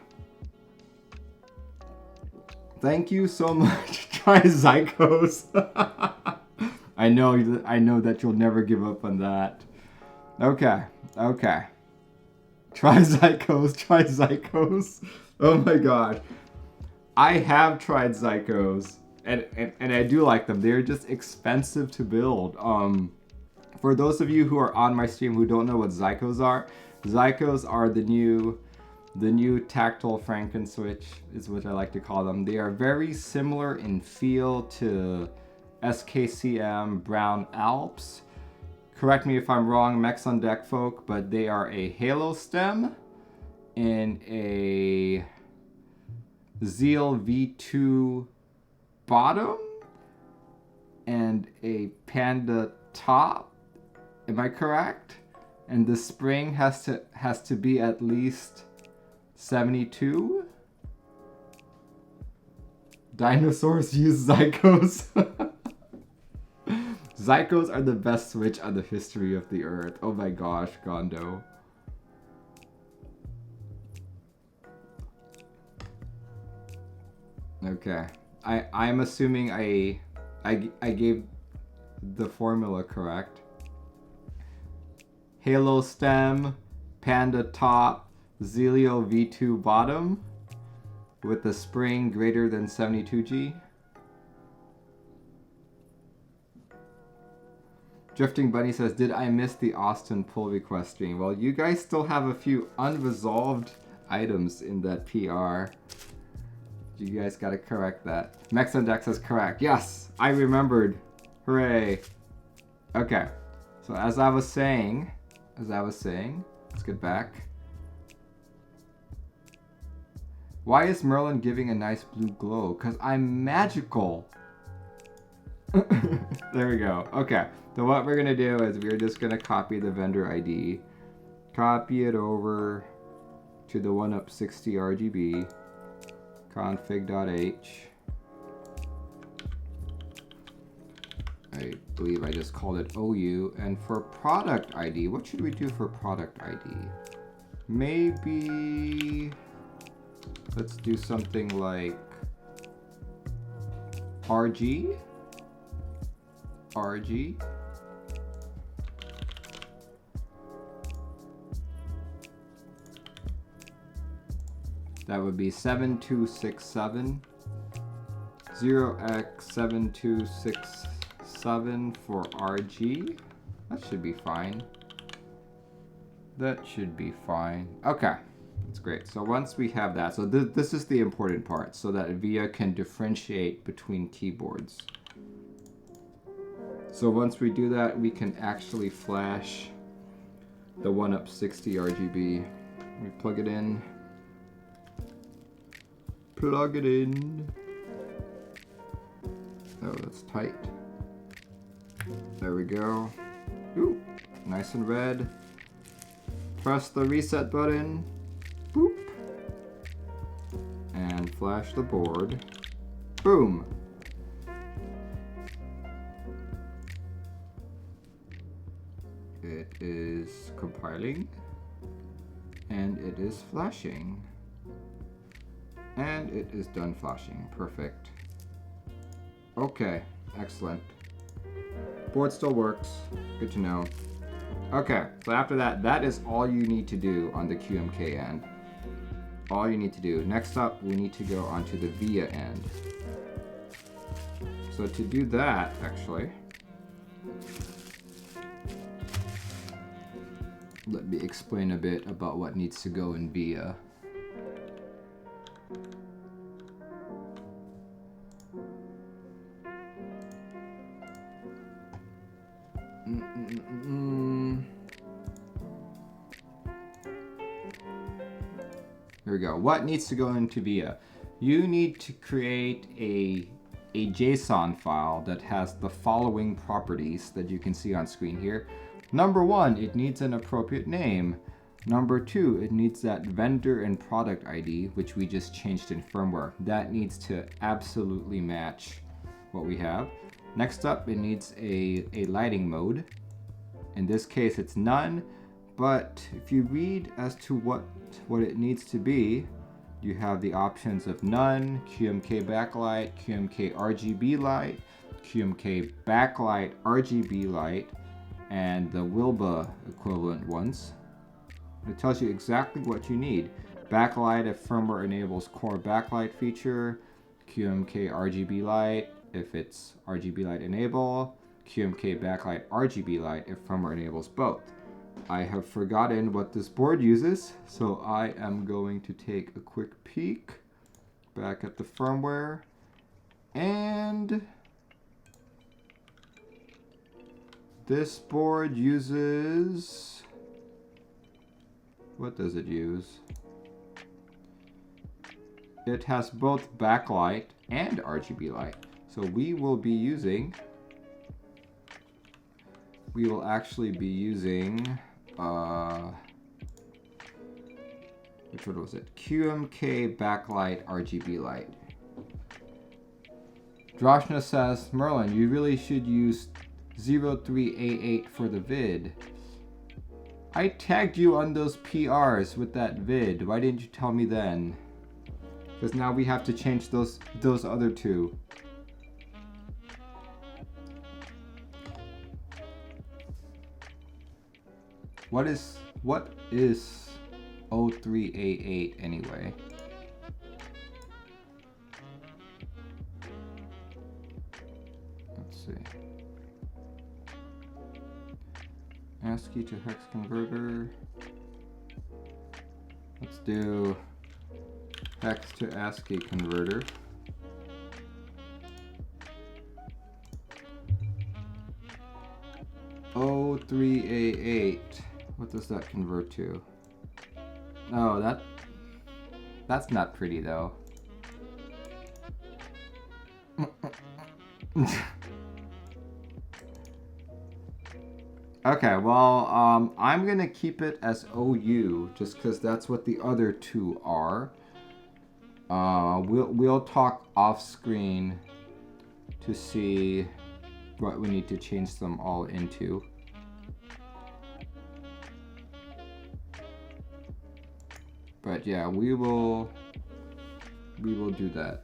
Thank you so much. Try Zycos. I know that you'll never give up on that. Okay. Try Zycos. Oh my gosh. I have tried Zycos, and I do like them. They're just expensive to build. For those of you who are on my stream who don't know what Zycos are the new tactile Frankenswitch is what I like to call them. They are very similar in feel to SKCM Brown Alps. Correct me if I'm wrong, Mechs on Deck folk, but they are a Halo stem in a Zeal V2 bottom and a Panda top. Am I correct? And the spring has to be at least 72. Dinosaurs use Zycos. Zycos are the best switch on the history of the earth. Oh my gosh, Gondo. Okay, I'm assuming I gave the formula correct. Halo stem, Panda top, Zelio V2 bottom, with the spring greater than 72G. Drifting Bunny says, did I miss the Austin pull request stream? Well, you guys still have a few unresolved items in that PR. You guys gotta correct that. Mechs on Deck says correct. Yes, I remembered. Hooray. Okay, so as I was saying, let's get back. Why is Merlin giving a nice blue glow? Because I'm magical. There we go. Okay, so what we're gonna do is we're just gonna copy the vendor ID, copy it over to the 1up60rgb, config.h. I believe I just called it OU. And for product ID, what should we do for product ID? Maybe let's do something like RG. RG. That would be 7267 0x7267 for RG. That should be fine. That should be fine. Okay, that's great. So once we have that, so this is the important part, so that VIA can differentiate between keyboards. So once we do that, we can actually flash the 1up60rgb. We plug it in. Plug it in. Oh, that's tight. There we go. Ooh, nice and red. Press the reset button. Boop. And flash the board. Boom. It is compiling. And it is flashing. And it is done flashing. Perfect. Okay, excellent. Board still works. Good to know. Okay, so after that, that is all you need to do on the QMK end. All you need to do. Next up, we need to go onto the VIA end. So to do that, actually, let me explain a bit about what needs to go in VIA. Here we go. What needs to go into VIA? You need to create a JSON file that has the following properties that you can see on screen here. Number one, it needs an appropriate name. Number two, it needs that vendor and product ID, which we just changed in firmware. That needs to absolutely match what we have. Next up, it needs a lighting mode. In this case, it's none, but if you read as to what it needs to be, you have the options of none, QMK backlight, QMK RGB light, QMK backlight RGB light, and the Wilbur equivalent ones. It tells you exactly what you need. Backlight if firmware enables core backlight feature, QMK RGB light if it's RGB light enable, QMK backlight RGB light if firmware enables both. I have forgotten what this board uses, so I am going to take a quick peek back at the firmware, and this board uses, what does it use? It has both backlight and RGB light. So we will actually be using, which one was it? QMK backlight RGB light. Droshna says, Merlin, you really should use 03A8 for the vid. I tagged you on those PRs with that vid. Why didn't you tell me then? Because now we have to change those other two. What is 03A8 anyway? Let's see. ASCII to hex converter. Let's do hex to ASCII converter. O3A8. What does that convert to? Oh, that's not pretty though. Okay, well, I'm gonna keep it as OU just because that's what the other two are. We'll talk off screen to see what we need to change them all into. But yeah, we will do that.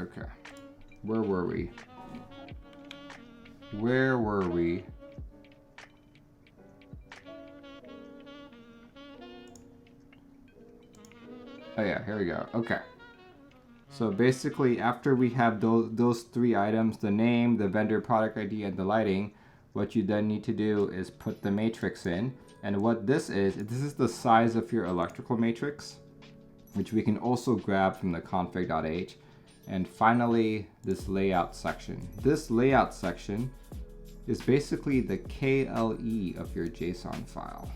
Okay. Where were we? Where were we? Oh yeah, here we go. Okay. So basically, after we have those three items, the name, the vendor product ID, and the lighting, what you then need to do is put the matrix in. And what this is the size of your electrical matrix, which we can also grab from the config.h. And finally, this layout section. This layout section is basically the KLE of your JSON file.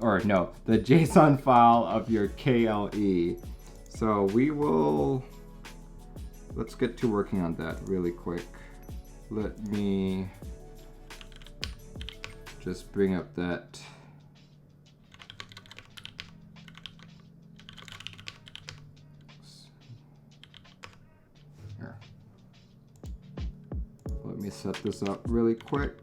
Or no, the JSON file of your KLE. So let's get to working on that really quick. Let me just bring up that. Here. Let me set this up really quick.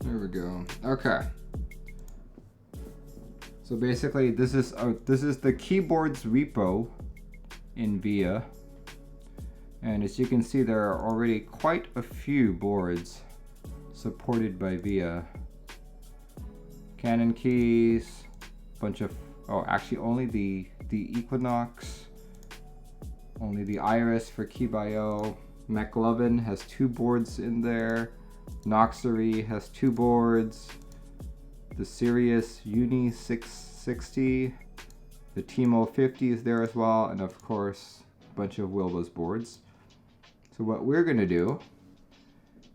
There we go. Okay. So basically, this is the keyboards repo in VIA, and as you can see, there are already quite a few boards supported by VIA. Canon keys, bunch of actually only the Equinox, only the Iris for Keebio. McLovin has 2 boards in there. Noxery has 2 boards. The Sirius Uni 660, the Timo 50 is there as well, and of course a bunch of Wilba's boards. So what we're going to do,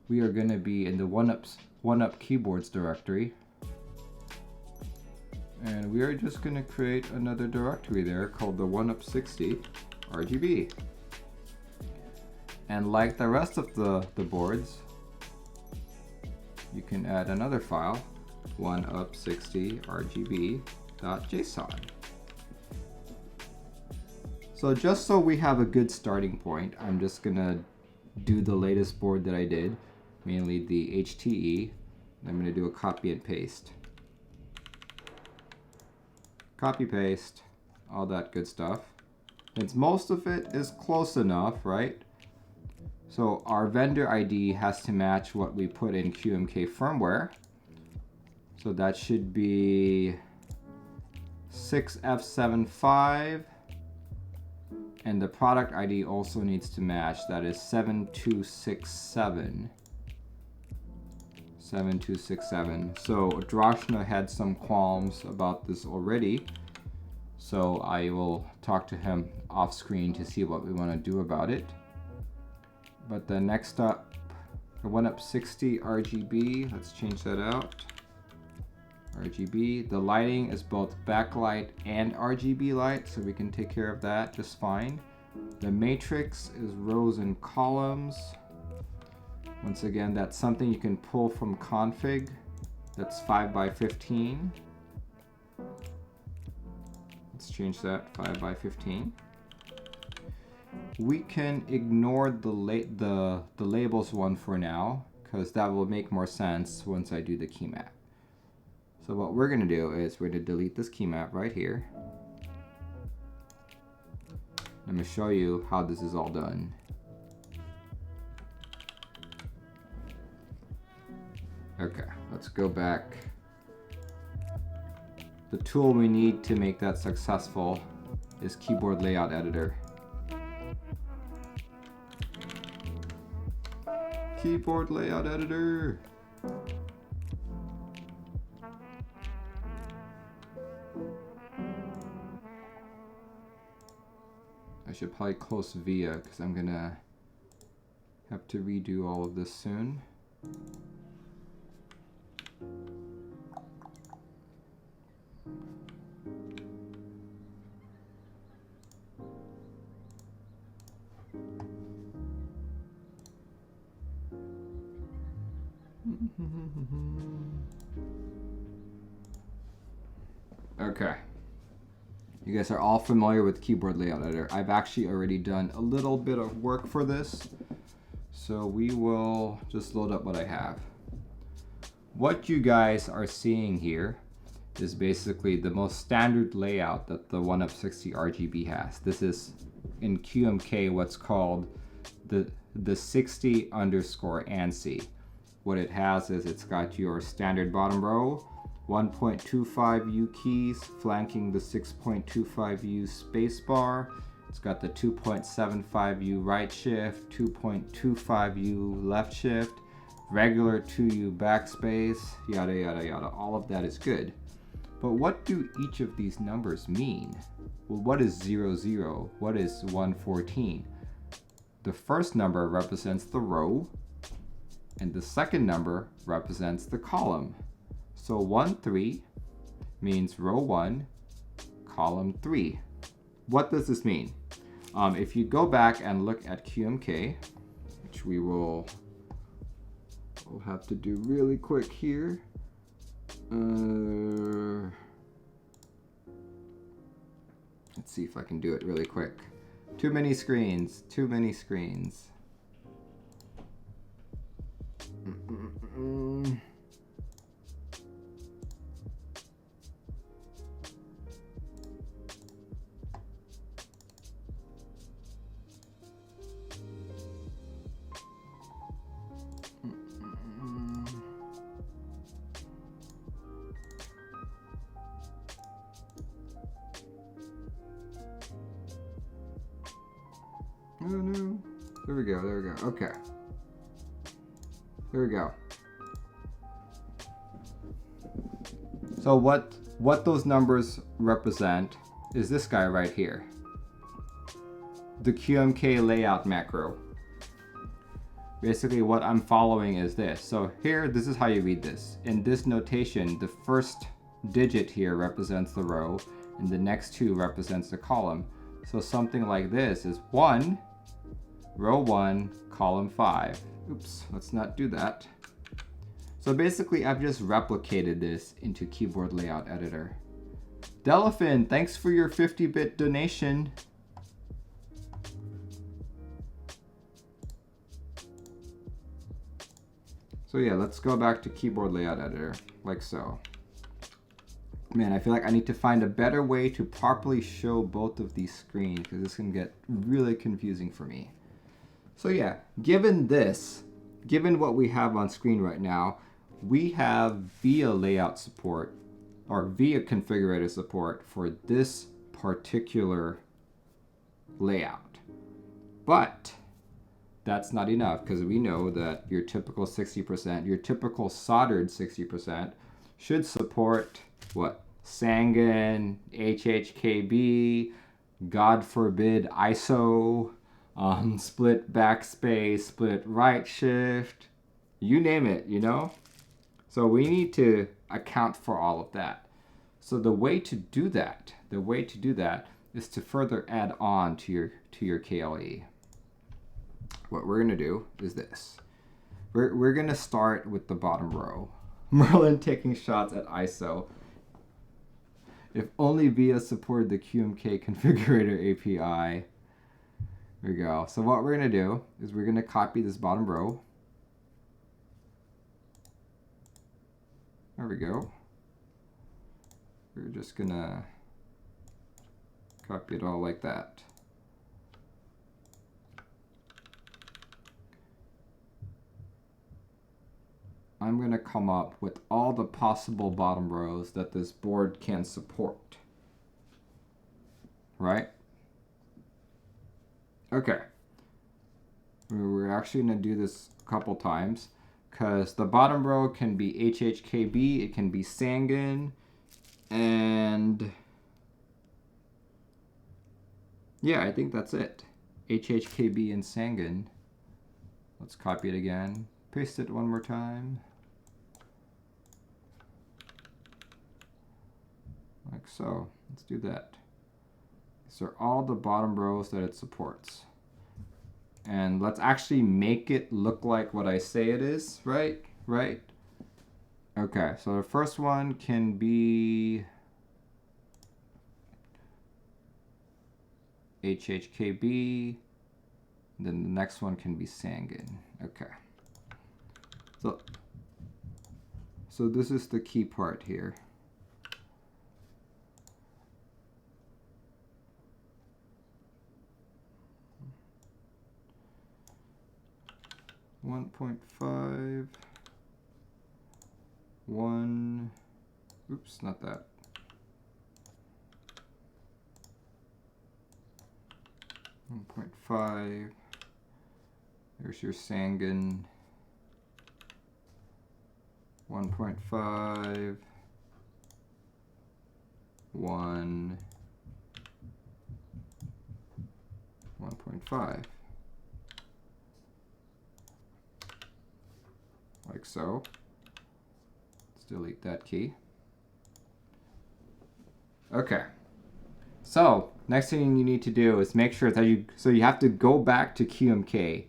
we are going to be in the 1up keyboards directory, and we are just going to create another directory there called the 1up60rgb. And like the rest of the boards, you can add another file, 1up60rgb.json. So just so we have a good starting point, I'm just gonna do the latest board that I did, mainly the HTE. I'm gonna do a copy and paste. Copy paste, all that good stuff. Since most of it is close enough, right? So our vendor ID has to match what we put in QMK firmware. So that should be 6F75. And the product ID also needs to match. That is 7267. 7267. So Drashna had some qualms about this already. So I will talk to him off screen to see what we want to do about it. But the next up, the 1up60rgb, let's change that out. RGB, the lighting is both backlight and RGB light, so we can take care of that just fine. The matrix is rows and columns. Once again, that's something you can pull from config. That's 5x15. Let's change that, 5x15. We can ignore the labels one for now, because that will make more sense once I do the key map. So what we're going to do is we're going to delete this key map right here. I'm going to show you how this is all done. Okay, let's go back. The tool we need to make that successful is Keyboard Layout Editor. Keyboard Layout Editor. I should probably close VIA because I'm gonna have to redo all of this soon. Okay. You guys are all familiar with Keyboard Layout Editor. I've actually already done a little bit of work for this. So we will just load up what I have. What you guys are seeing here is basically the most standard layout that the 1up60rgb has. This is in QMK what's called the 60_ANSI. What it has is it's got your standard bottom row, 1.25U keys flanking the 6.25U spacebar. It's got the 2.75U right shift, 2.25U left shift, regular 2U backspace, yada yada yada. All of that is good. But what do each of these numbers mean? Well, what is 00? What is 114? The first number represents the row, and the second number represents the column. So 13 means row 1, column 3. What does this mean? If you go back and look at QMK, which we'll have to do really quick here. Let's see if I can do it really quick. Too many screens, too many screens. Oh no. There we go, there we go. Okay. There we go. So what those numbers represent is this guy right here. The QMK layout macro. Basically what I'm following is this. So here, this is how you read this. In this notation, the first digit here represents the row, and the next two represents the column. So something like this is 1, row 1, column 5. Oops, let's not do that. So basically, I've just replicated this into Keyboard Layout Editor. Delphin, thanks for your 50-bit donation. So yeah, let's go back to Keyboard Layout Editor, like so. Man, I feel like I need to find a better way to properly show both of these screens because this can get really confusing for me. So yeah, given what we have on screen right now, we have VIA layout support or VIA configurator support for this particular layout. But that's not enough because we know that your typical 60%, your typical soldered 60% should support what? Sangan, HHKB, God forbid ISO, split backspace, split right shift, you name it, you know? So we need to account for all of that. So the way to do that is to further add on to your KLE. What we're gonna do is this. We're gonna start with the bottom row. Merlin taking shots at ISO. If only VIA supported the QMK configurator API. There we go. So what we're gonna do is we're gonna copy this bottom row. There we go. We're just gonna copy it all like that. I'm going to come up with all the possible bottom rows that this board can support. Right? Okay. We're actually going to do this a couple times because the bottom row can be HHKB, it can be Sangan, and yeah, I think that's it. HHKB and Sangan. Let's copy it again. Paste it one more time. Like so. Let's do that. These are all the bottom rows that it supports. And let's actually make it look like what I say it is, right? Right? Okay, so the first one can be HHKB. Then the next one can be Sangin. Okay. So this is the key part here. .5, 1, oops, not that. .5, there's your Sangin. 1.5, 1, 1.5. Like so. Let's delete that key. Okay. So next thing you need to do is make sure that you have to go back to QMK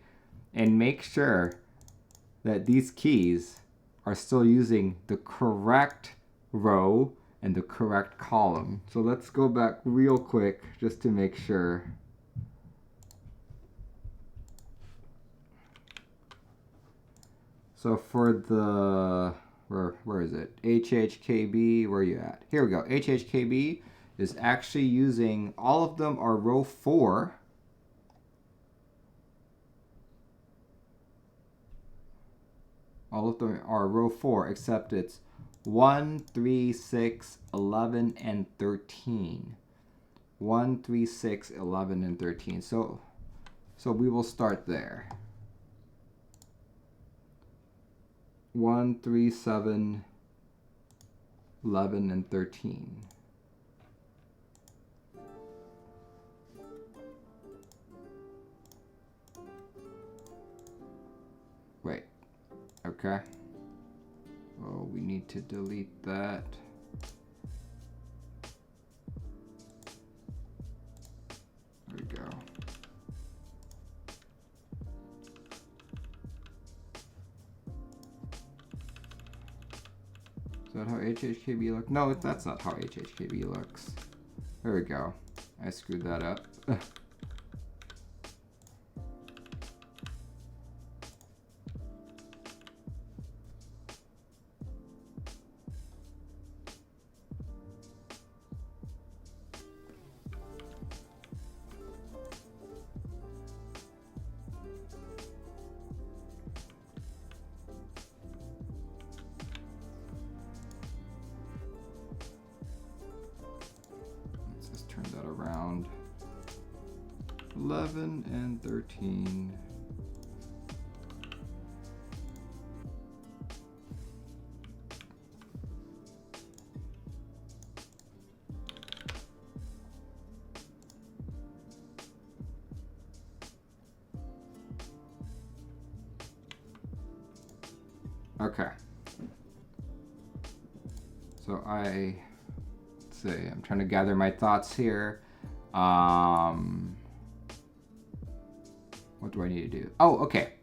and make sure that these keys are still using the correct row and the correct column. So let's go back real quick just to make sure. So for the, where is it? HHKB, where are you at? Here we go. HHKB is actually using, all of them are row 4. All of them are row 4, except it's 1, 3, 6, 11, and 13. 1, 3, 6, 11, and 13. So we will start there. 1, 3, 7, 11, and 13. Wait. Okay. Oh, we need to delete that. There we go. Is that how HHKB looks? No, that's not how HHKB looks. There we go. I screwed that up. Turn that around. 11 and 13. Okay. So I'm trying to gather my thoughts here. What do I need to do? Oh, okay.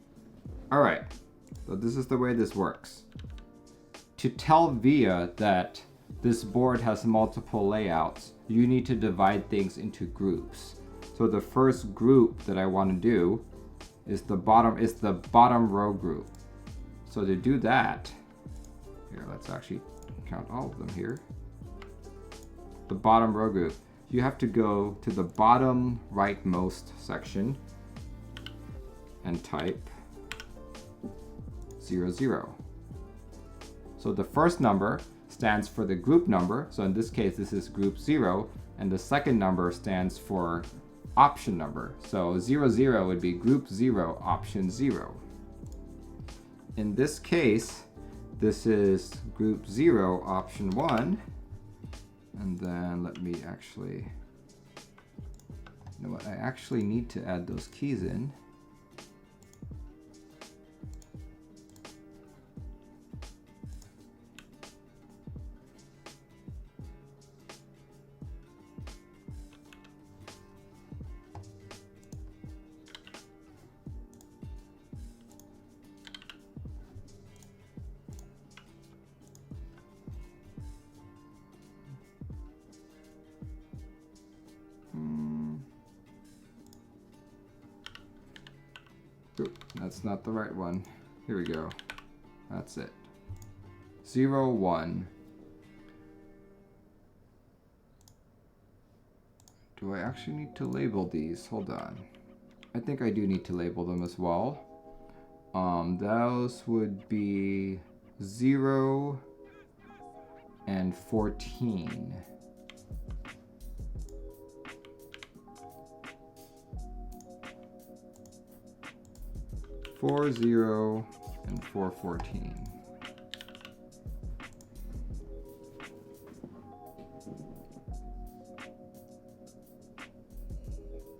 All right. So this is the way this works. To tell VIA that this board has multiple layouts, you need to divide things into groups. So the first group that I want to do is the bottom row group. So to do that, here, let's actually count all of them here. The bottom row group, you have to go to the bottom rightmost section and type 0, 0. So the first number stands for the group number. So in this case, this is group 0, and the second number stands for option number. So 0, 0 would be group 0, option 0. In this case, this is group 0, option 1. And then let me actually, you know what, I actually need to add those keys in. That's not the right one. Here we go. That's it. 0, 1. Do I actually need to label these? Hold on. I think I do need to label them as well. Those would be 0 and 14. 4, 0, and 4, 14.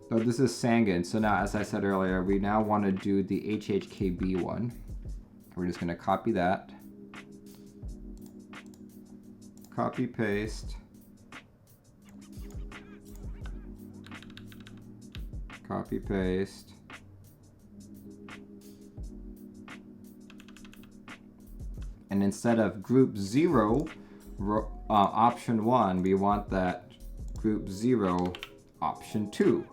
So this is Sangan. So now, as I said earlier, we now want to do the HHKB one. We're just going to copy that. Copy, paste. Copy, paste. And instead of group 0, option 1, we want that group 0, option 2.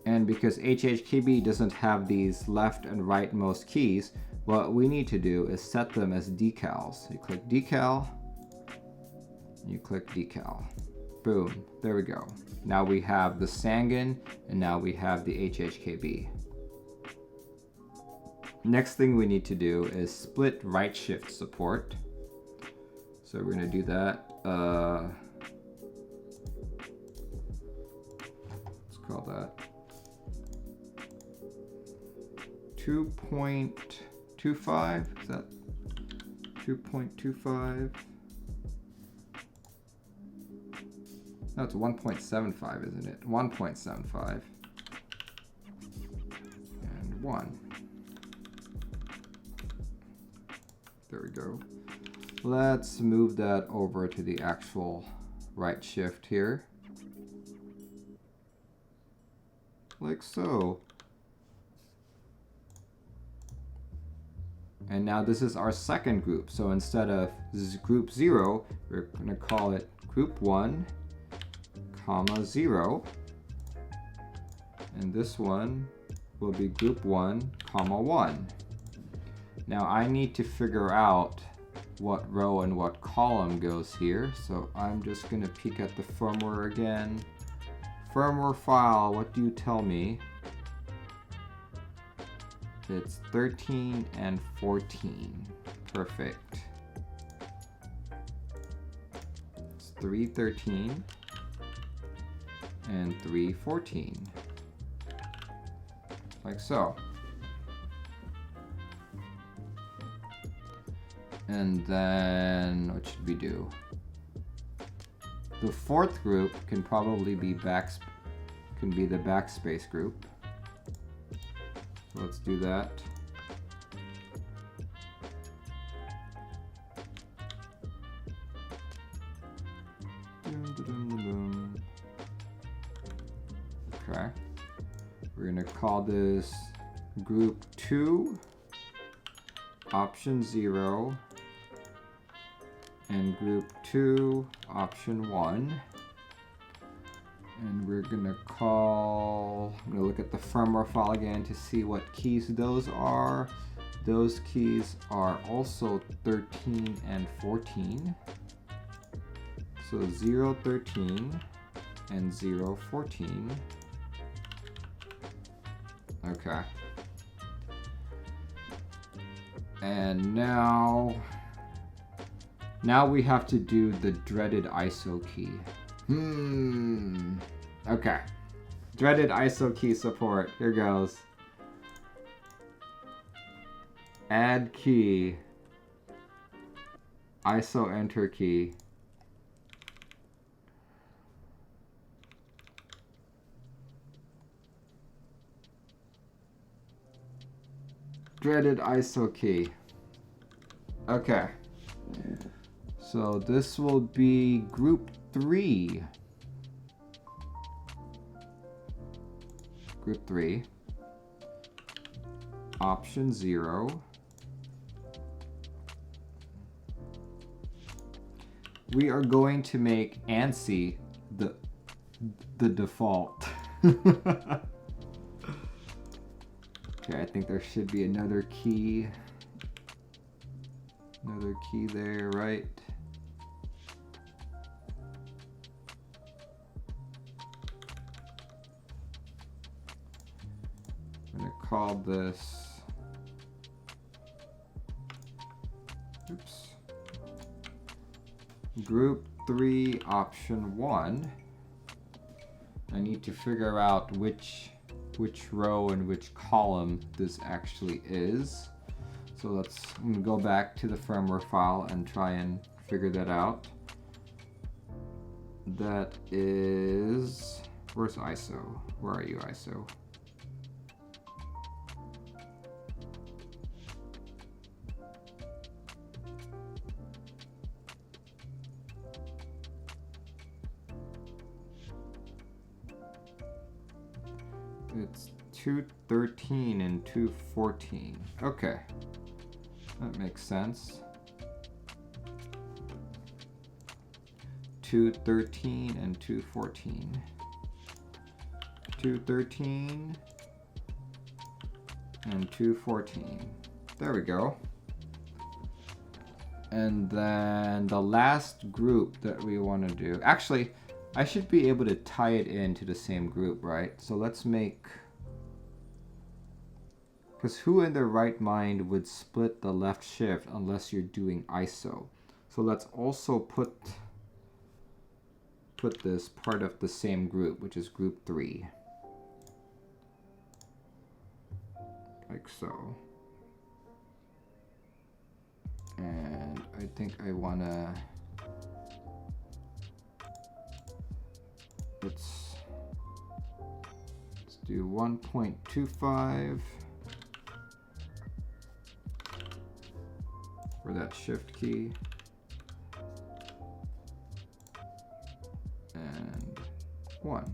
And because HHKB doesn't have these left and rightmost keys, what we need to do is set them as decals. You click decal, you click decal. Boom, there we go. Now we have the Sangan, and now we have the HHKB. Next thing we need to do is split right shift support. So we're gonna do that. Let's call that 2.25. Is that 2.25? No, it's 1.75, isn't it? 1.75 and 1. There we go. Let's move that over to the actual right shift here. Like so. And now this is our second group. So instead of group 0, we're going to call it group 1, comma 0. And this one will be group 1, comma 1. Now I need to figure out what row and what column goes here. So I'm just going to peek at the firmware again. Firmware file, what do you tell me? It's 13 and 14. Perfect. It's 313 and 314. Like so. And then what should we do? The fourth group can probably be the backspace group. So let's do that. Okay. We're gonna call this group 2, option 0, and group 2, option 1. And we're gonna call, I'm gonna look at the firmware file again to see what keys those are. Those keys are also 13 and 14. So 013 and 014. Okay. And now we have to do the dreaded ISO key. Okay. Dreaded ISO key support. Here goes. Add key. ISO enter key. Dreaded ISO key. Okay. So this will be group 3. Group 3. Option 0. We are going to make ANSI the default. Okay, I think there should be another key. Another key there, right? I'm gonna call this, oops, group 3 option 1. I need to figure out which row and which column this actually is. So I'm gonna go back to the firmware file and try and figure that out. That is, where's ISO? Where are you, ISO? It's 213 and 214. Okay, that makes sense. 213 and 214. 213 and 214. There we go. And then the last group that we want to do, actually, I should be able to tie it into the same group, right? So let's make, because who in their right mind would split the left shift unless you're doing ISO? So let's also put this part of the same group, which is group 3. Like so. And I think I wanna, let's do 1.25 for that shift key. And 1.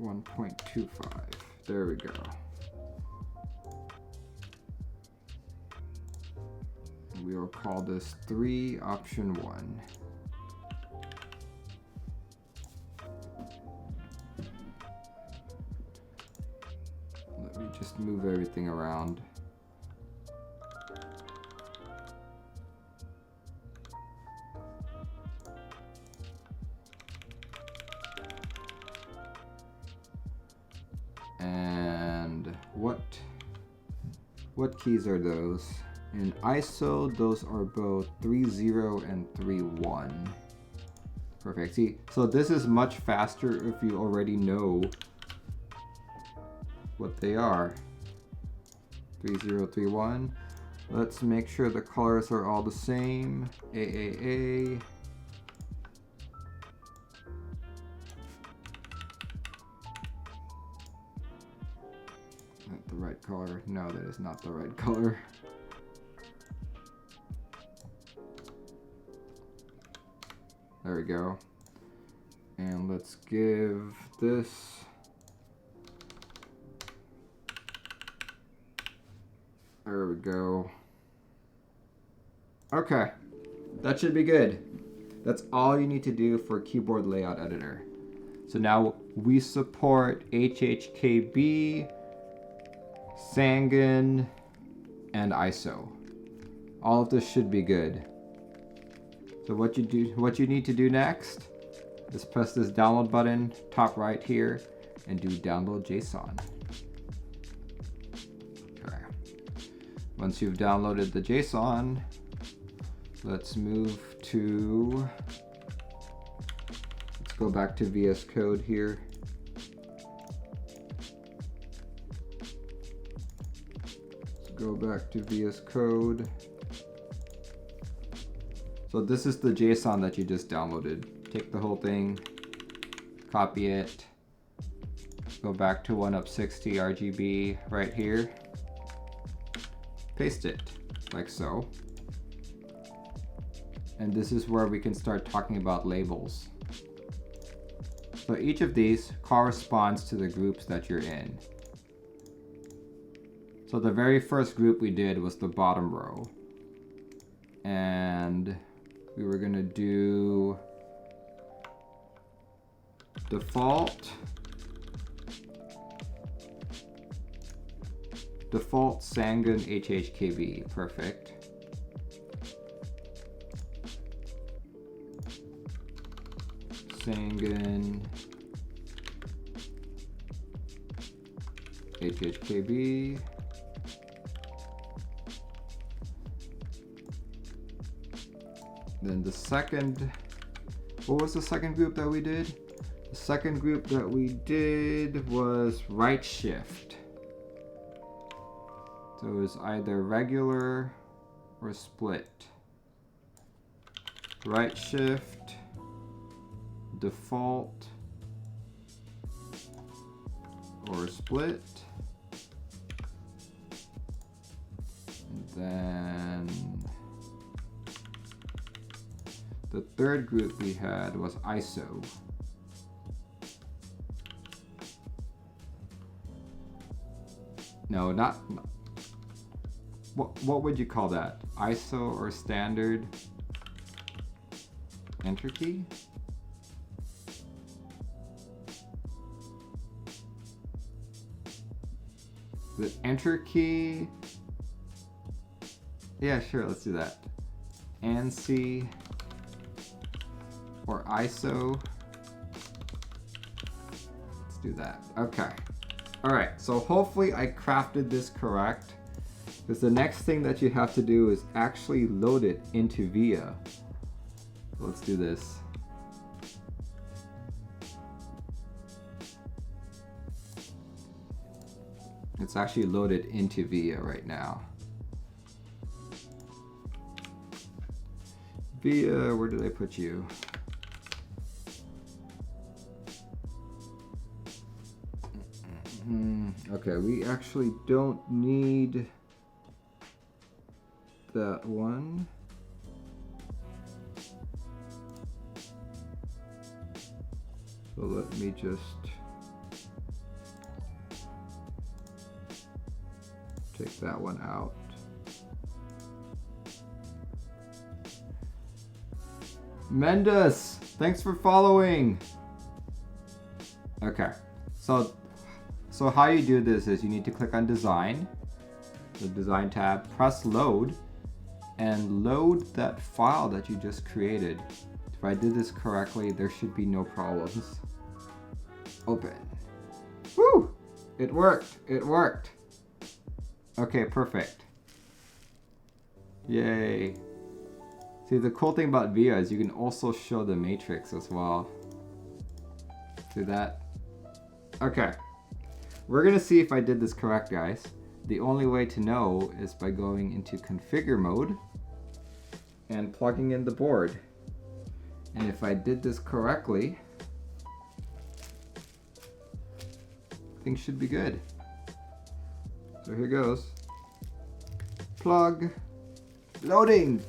1.25. There we go. We will call this 3 option 1. Let me just move everything around. And what keys are those? In ISO, those are both 3.0 and 3.1. Perfect. See, so this is much faster if you already know what they are. 3.0, 3.1. Let's make sure the colors are all the same. AAA. Not the right color. No, that is not the right color. There we go. And let's give this, there we go. Okay, that should be good. That's all you need to do for Keyboard Layout Editor. So now we support HHKB, Sangan, and ISO. All of this should be good. So what you need to do next is press this download button top right here and do download JSON. Okay. Once you've downloaded the JSON, let's go back to VS Code here. Let's go back to VS Code. So this is the JSON that you just downloaded. Take the whole thing, copy it, go back to 1up60rgb right here, paste it like so. And this is where we can start talking about labels. So each of these corresponds to the groups that you're in. So the very first group we did was the bottom row. And we were gonna do default default Sangun HHKB. Perfect. Sangun HHKB. Then the second, what was the second group that we did? The second group that we did was right shift. So it was either regular or split. Right shift, default, or split. And then the third group we had was ISO. No, not. What would you call that? ISO or standard? Enter key? The enter key? Yeah, sure, let's do that. ANSI or ISO. Let's do that. Okay. All right, so hopefully I crafted this correct, because the next thing that you have to do is actually load it into VIA. Let's do this. It's actually loaded into VIA right now. VIA, where did I put you? Okay, we actually don't need that one. So let me just take that one out. Mendes, thanks for following. Okay, so how you do this is you need to click on design, the design tab, press load, and load that file that you just created. If I did this correctly, there should be no problems. Open. Woo! It worked, it worked. Okay, perfect. Yay. See, the cool thing about VIA is you can also show the matrix as well. See that? Okay. We're gonna see if I did this correct, guys. The only way to know is by going into configure mode and plugging in the board. And if I did this correctly, things should be good. So here goes. Plug. Loading.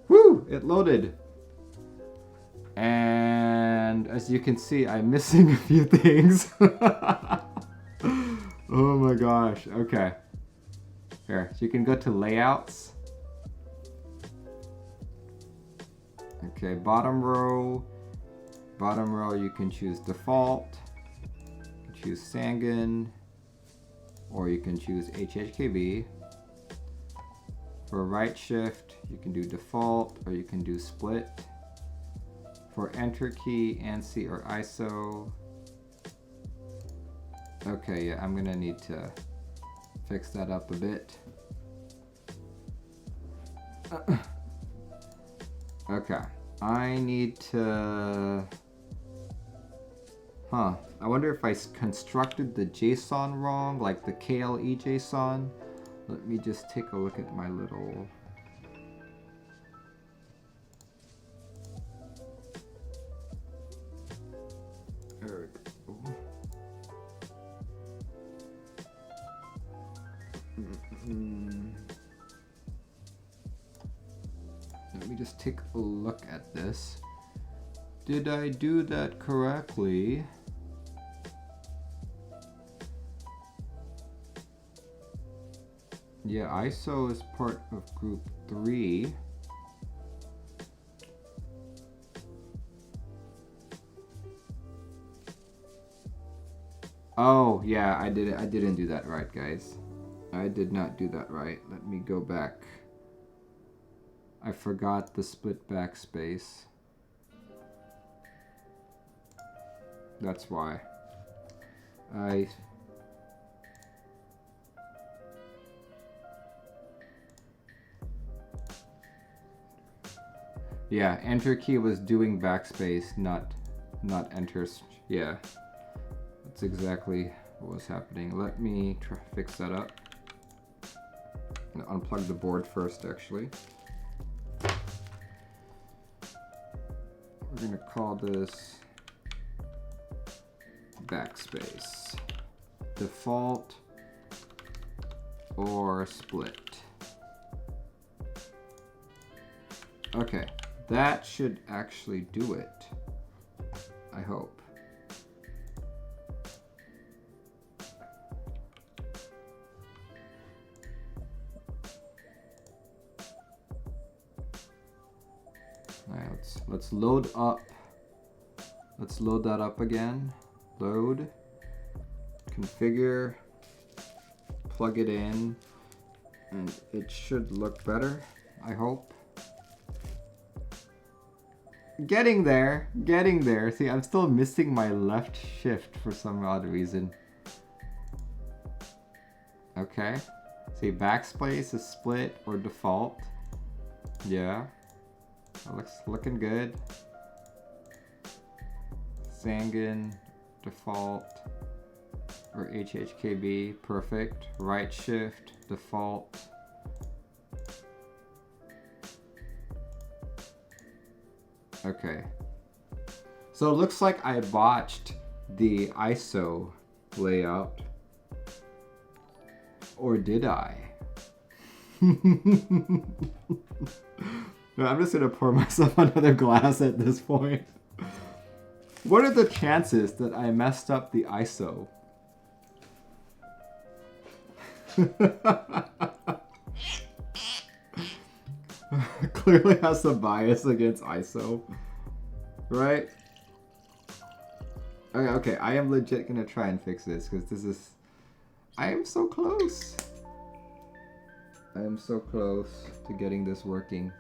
Woo! It loaded. And as you can see, I'm missing a few things. Oh my gosh. Okay. Here, so you can go to layouts. Okay, bottom row. Bottom row, you can choose default. You can choose Sangun, or you can choose HHKB. For right shift, you can do default, or you can do split. For enter key, ANSI or ISO. Okay, yeah, I'm gonna need to fix that up a bit. Okay, I need to, I wonder if I constructed the JSON wrong, like the KLE JSON. Let me just take a look at my little, there we go. Let me just take a look at this. Did I do that correctly? Yeah, ISO is part of group 3. Oh, yeah, I didn't do that right, guys. I did not do that right. Let me go back. I forgot the split backspace. That's why. Yeah, enter key was doing backspace, not enter. Yeah, that's exactly what was happening. Let me try fix that up. I'm gonna unplug the board first, actually. We're gonna call this backspace, default or split. Okay, that should actually do it, I hope. All right, let's load up. Let's load that up again. Load, configure, plug it in, and it should look better, I hope. Getting there, getting there. See, I'm still missing my left shift for some odd reason. Okay. See, backspace is split or default. Yeah. That looks looking good. Sangan, default, or HHKB, perfect. Right shift, default. Okay. So it looks like I botched the ISO layout. Or did I? No, I'm just gonna pour myself another glass at this point. What are the chances that I messed up the ISO? Clearly has a bias against ISO, right? Okay, I am legit gonna try and fix this because this is... I am so close. I am so close to getting this working.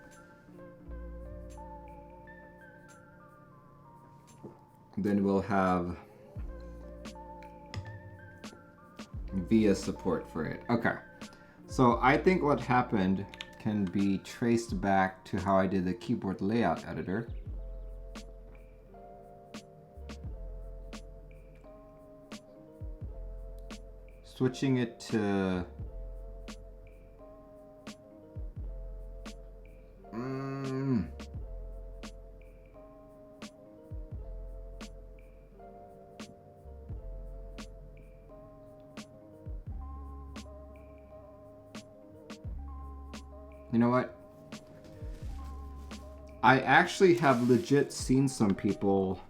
Then we'll have VIA support for it. Okay, so I think what happened can be traced back to how I did the keyboard layout editor. Switching it to you know what? I actually have legit seen some people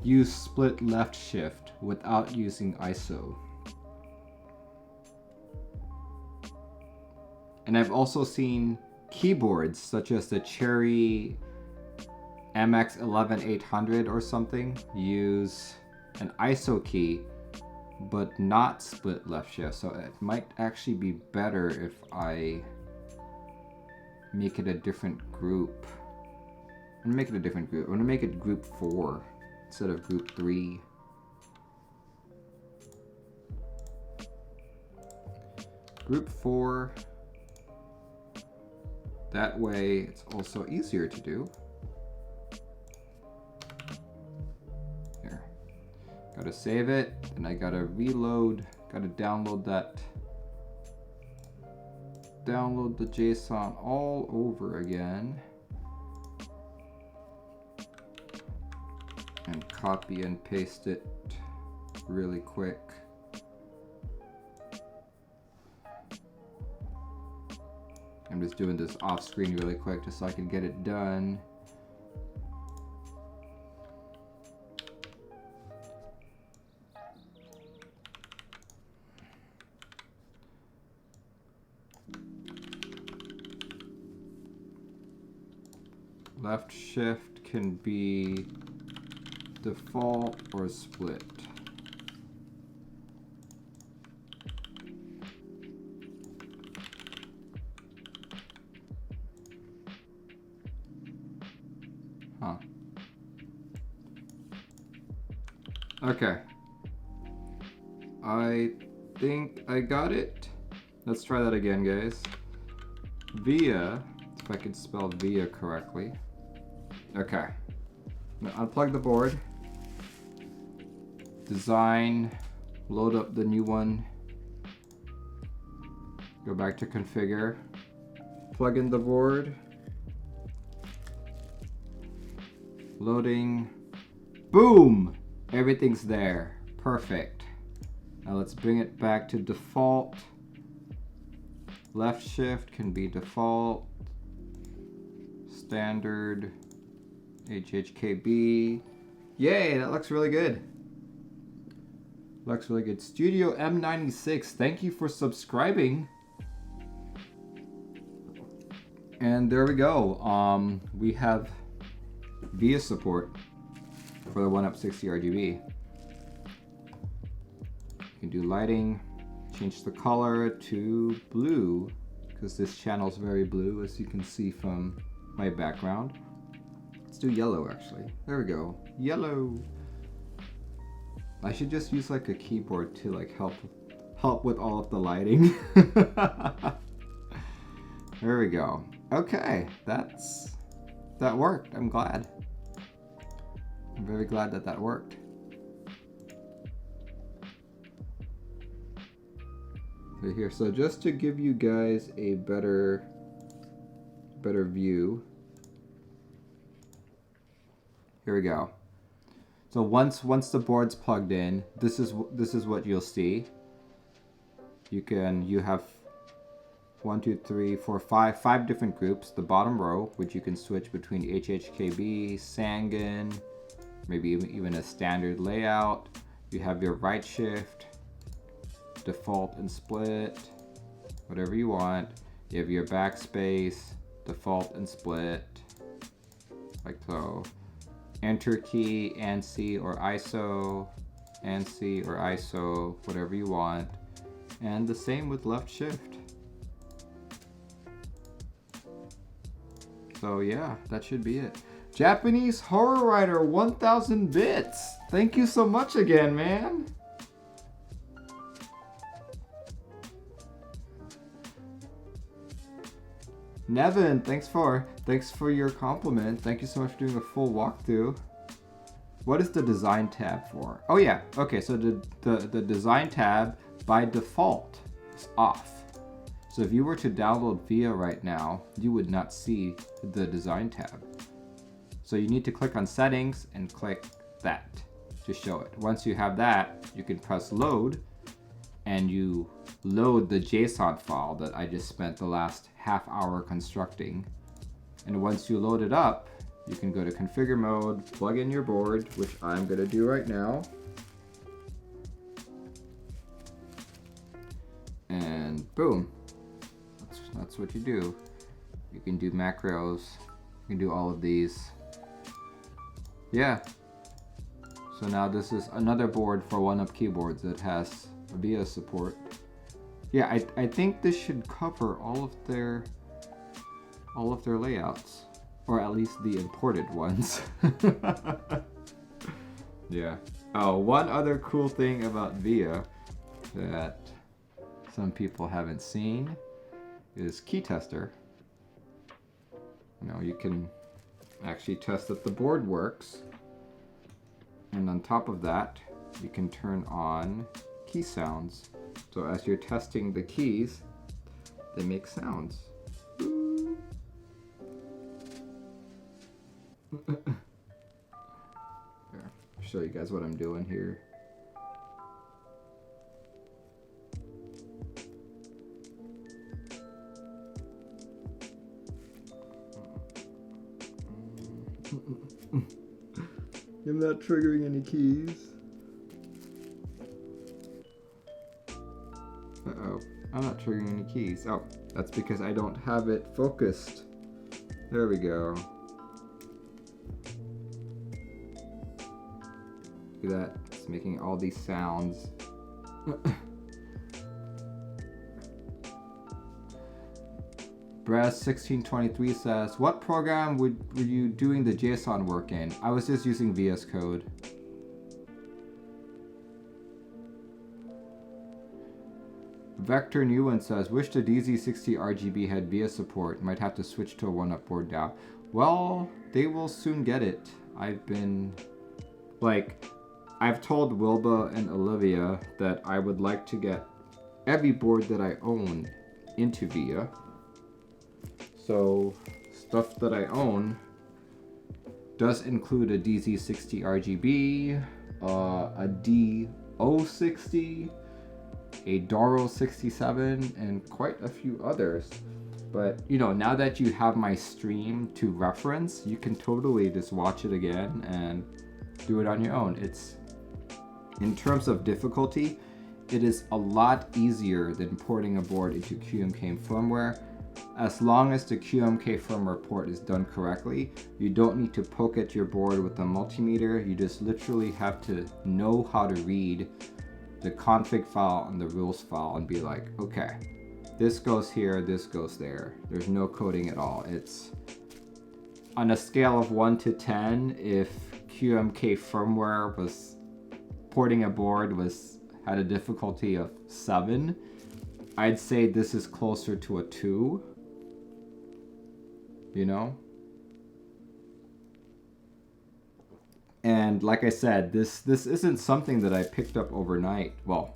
use split left shift without using ISO. And I've also seen keyboards such as the Cherry MX11800 or something use an ISO key but not split left shift. So it might actually be better if I make it a different group. I'm gonna make it a different group. I'm gonna make it group 4 instead of group 3. Group 4. That way it's also easier to do. Here. Gotta save it, and I gotta reload, gotta download that. Download the JSON all over again. And copy and paste it really quick. I'm just doing this off screen really quick just so I can get it done. Left shift can be default or split. Huh. Okay. I think I got it. Let's try that again, guys. Via, if I can spell via correctly. Okay. Now unplug the board. Design, load up the new one. Go back to configure. Plug in the board. Loading. Boom! Everything's there. Perfect. Now let's bring it back to default. Left shift can be default. Standard. HHKB. Yay, that looks really good. Looks really good. Studio M96, thank you for subscribing. And there we go. We have VIA support for the 1up60rgb. You can do lighting, change the color to blue, because this channel is very blue, as you can see from my background. Let's do yellow, actually. There we go. Yellow. I should just use like a keyboard to like help with all of the lighting. There we go. Okay, that worked. I'm glad. I'm very glad that that worked. So here, so just to give you guys a better view. Here we go. So once the board's plugged in, this is what you'll see. You have 1, 2, 3, 4, 5 different groups. The bottom row, which you can switch between HHKB, Sangan, maybe even a standard layout. You have your right shift, default and split, whatever you want. You have your backspace, default and split, like so. Enter key, ANSI or ISO, ANSI or ISO, whatever you want. And the same with left shift. So yeah, that should be it. Japanese Horror Writer 1000 bits. Thank you so much again, man. Nevin, thanks for your compliment. Thank you so much for doing a full walkthrough. What is the design tab for? Oh yeah, okay, so the design tab by default is off. So if you were to download VIA right now, you would not see the design tab. So you need to click on settings and click that to show it. Once you have that, you can press load and you load the JSON file that I just spent the last half hour constructing. And once you load it up, you can go to configure mode, plug in your board, which I'm gonna do right now. And boom, that's what you do. You can do macros, you can do all of these. Yeah. So now this is another board for 1up keyboards that has VIA support. Yeah, I think this should cover all of their layouts, or at least the imported ones. Yeah. Oh, one other cool thing about VIA that some people haven't seen is key tester. You know, you can actually test that the board works, and on top of that, you can turn on key sounds. So as you're testing the keys, they make sounds. Here, I'll show you guys what I'm doing here. I'm not triggering any keys. Uh-oh, I'm not triggering any keys. Oh, that's because I don't have it focused. There we go. Look at that, it's making all these sounds. Brez1623 says, what program were you doing the JSON work in? I was just using VS Code. Vector New One says, wish the DZ60RGB had VS support. Might have to switch to a 1up board now. Well, they will soon get it. I've told Wilba and Olivia that I would like to get every board that I own into VIA. So stuff that I own does include a DZ60RGB, a D060, a Doro 67, and quite a few others. But you know, now that you have my stream to reference, you can totally just watch it again and do it on your own. It's, in terms of difficulty, it is a lot easier than porting a board into QMK firmware. As long as the QMK firmware port is done correctly, you don't need to poke at your board with a multimeter. You just literally have to know how to read the config file and the rules file and be like, okay, this goes here, this goes there. There's no coding at all. It's on a scale of 1 to 10, if QMK firmware was porting a board had a difficulty of 7, I'd say this is closer to a 2, you know? And like I said, this isn't something that I picked up overnight. Well,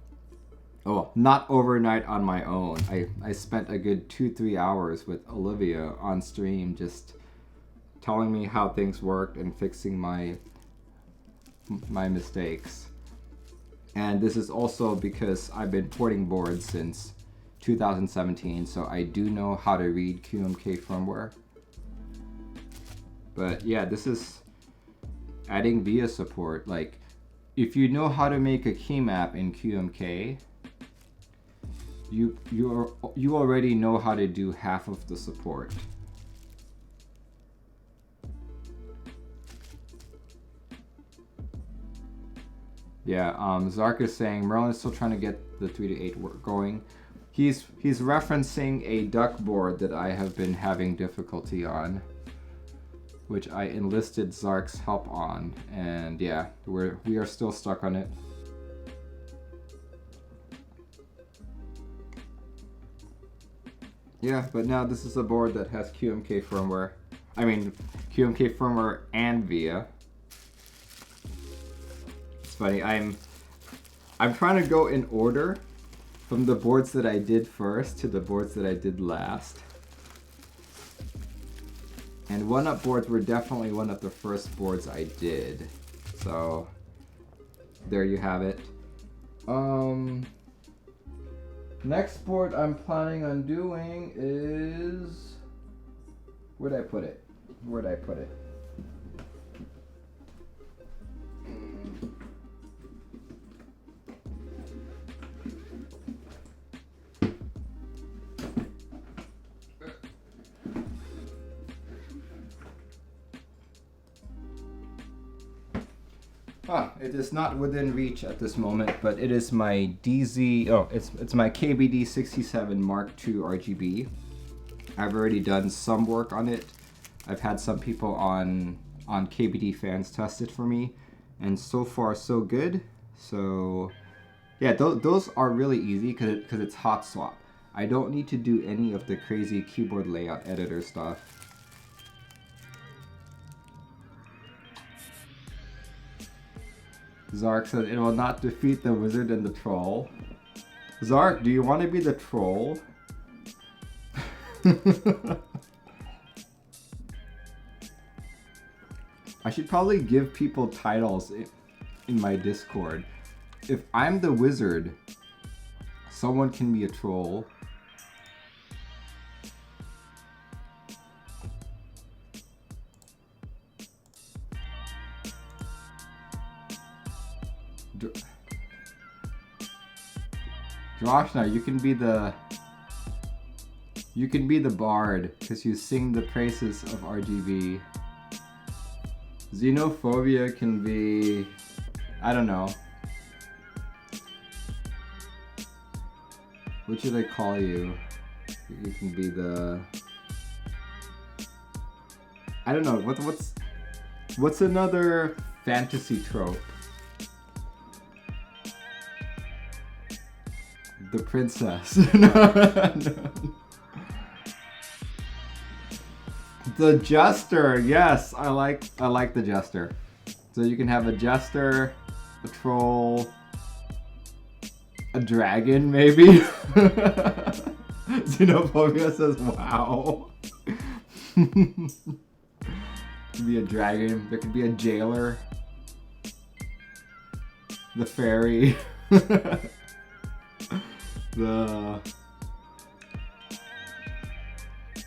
not overnight on my own. I spent a good 2-3 hours with Olivia on stream just telling me how things worked and fixing my mistakes. And this is also because I've been porting boards since 2017, so I do know how to read QMK firmware. But yeah, this is adding VIA support. Like, if you know how to make a key map in QMK, you already know how to do half of the support. Yeah, Zark is saying Merlin is still trying to get the 3 to 8 work going. He's referencing a duck board that I have been having difficulty on, which I enlisted Zark's help on, and yeah, we are still stuck on it. Yeah, but now this is a board that has QMK firmware. I mean, QMK firmware and VIA. It's funny, I'm trying to go in order from the boards that I did first to the boards that I did last. And 1up boards were definitely one of the first boards I did. So there you have it. Next board I'm planning on doing is, where'd I put it? It is not within reach at this moment, but it is my it's my KBD 67 Mark II RGB. I've already done some work on it. I've had some people on KBD fans test it for me, and so far so good. So yeah, those are really easy because it's hot swap. I don't need to do any of the crazy keyboard layout editor stuff. Zark says it will not defeat the wizard and the troll. Zark, do you want to be the troll? I should probably give people titles in my Discord. If I'm the wizard, someone can be a troll. Joshna, you can be the bard because you sing the praises of RGB. Xenophobia can be, I don't know. What should I call you? You can be the I don't know, what's another fantasy trope? The princess. No. The jester, yes, I like the jester. So you can have a jester, a troll, a dragon, maybe. Xenophobia says, "Wow." Could be a dragon. There could be a jailer, the fairy,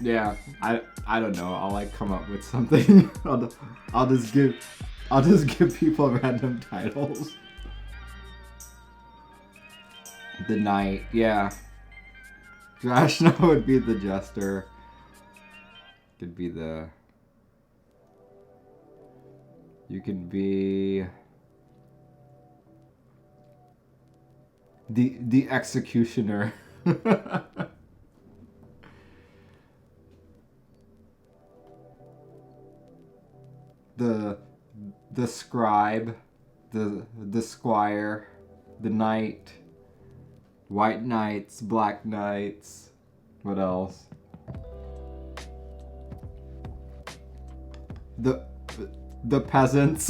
yeah. I don't know. I'll like come up with something. I'll just give people random titles. The knight, yeah. Drashna would be the jester. Could be the. You could be the executioner. the scribe, the squire, the knight, white knights, black knights. What else? The peasants.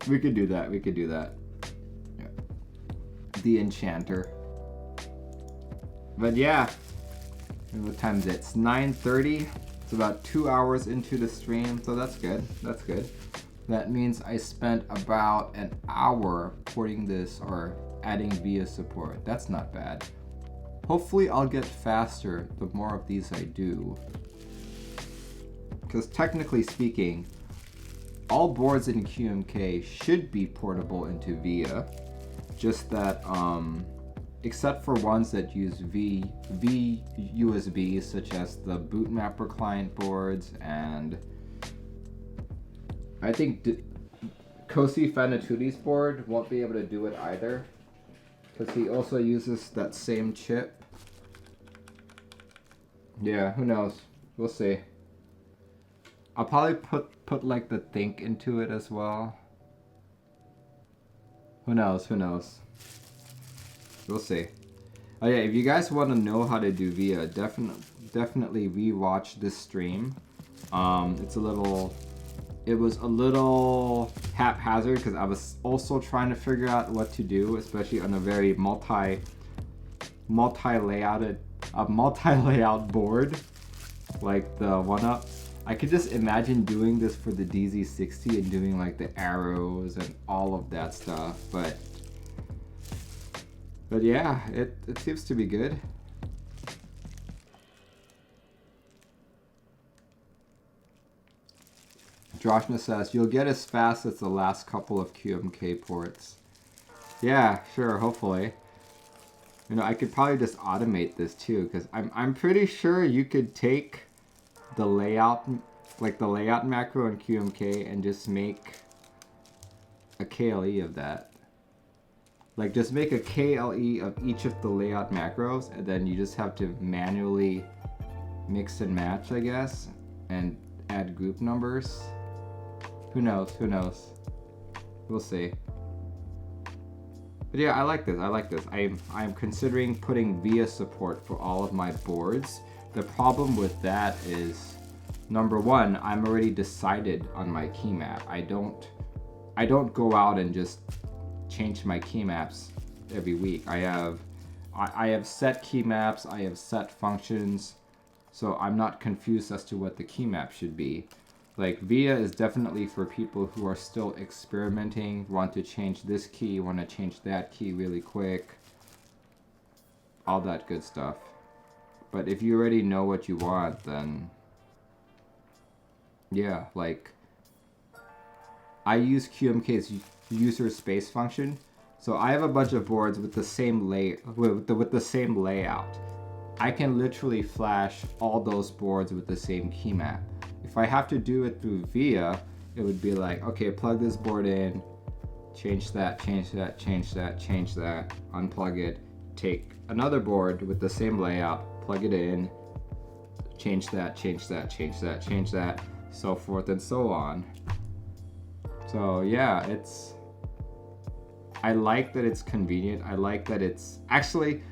We could do that. Yeah. The enchanter. But yeah. What time is it? It's 9:30. It's about 2 hours into the stream, so that's good. That means I spent about an hour porting this or adding VIA support. That's not bad. Hopefully I'll get faster the more of these I do. Because technically speaking, all boards in QMK should be portable into VIA. Just that, except for ones that use VUSBs, such as the Bootmapper client boards, and I think Kosi Fanatuti's board won't be able to do it either, because he also uses that same chip. Yeah, who knows? We'll see. I'll probably put like the think into it as well. Who knows? We'll see. Oh yeah, if you guys want to know how to do VIA, definitely rewatch this stream. It was a little haphazard because I was also trying to figure out what to do, especially on a very multi-layout board like the 1up. I could just imagine doing this for the DZ60 and doing like the arrows and all of that stuff, but yeah, it seems to be good. Droshna says, you'll get as fast as the last couple of QMK ports. Yeah, sure, hopefully. You know, I could probably just automate this too, because I'm pretty sure you could take the layout, like the layout macro in QMK, and just make a KLE of that. Like, just make a KLE of each of the layout macros, and then you just have to manually mix and match, I guess, and add group numbers. Who knows? We'll see. But yeah, I like this. I'm considering putting VIA support for all of my boards. The problem with that is, number one, I'm already decided on my key map. I don't go out and just change my key maps every week. I have set key maps, I have set functions, so I'm not confused as to what the key map should be. Like, VIA is definitely for people who are still experimenting, want to change this key, want to change that key really quick, all that good stuff. But if you already know what you want, then yeah, like, I use QMK's user space function, so I have a bunch of boards with the same with the same layout. I can literally flash all those boards with the same key map. If I have to do it through VIA, it would be like, okay, plug this board in, change that, unplug it, take another board with the same layout, plug it in, change that, change that, change that, change that, so forth and so on. So yeah, I like that it's convenient. I like that it's actually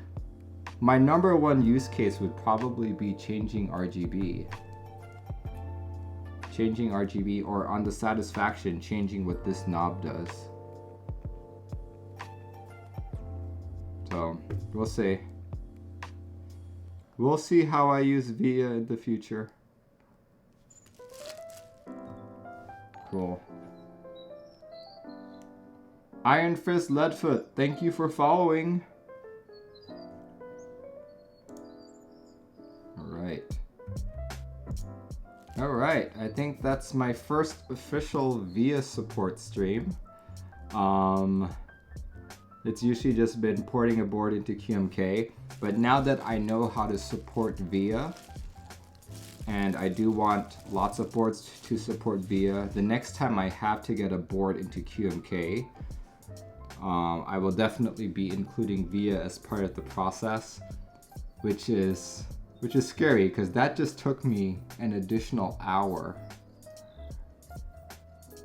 my number one use case would probably be changing RGB. Changing RGB, or on the satisfaction, changing what this knob does. So we'll see. We'll see how I use VIA in the future. Cool. Iron Fist Leadfoot, thank you for following. Alright, I think that's my first official VIA support stream. It's usually just been porting a board into QMK, but now that I know how to support VIA, and I do want lots of boards to support VIA, the next time I have to get a board into QMK, I will definitely be including VIA as part of the process, which is scary because that just took me an additional hour.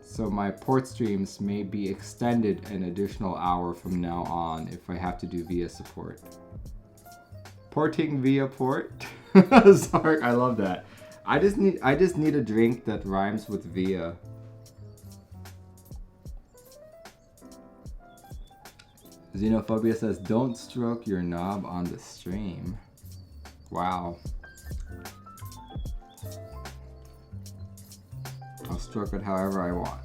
So my port streams may be extended an additional hour from now on if I have to do VIA support. Porting VIA port? Sorry, I love that. I just need a drink that rhymes with VIA. Xenophobia says, don't stroke your knob on the stream. Wow. I'll stroke it however I want.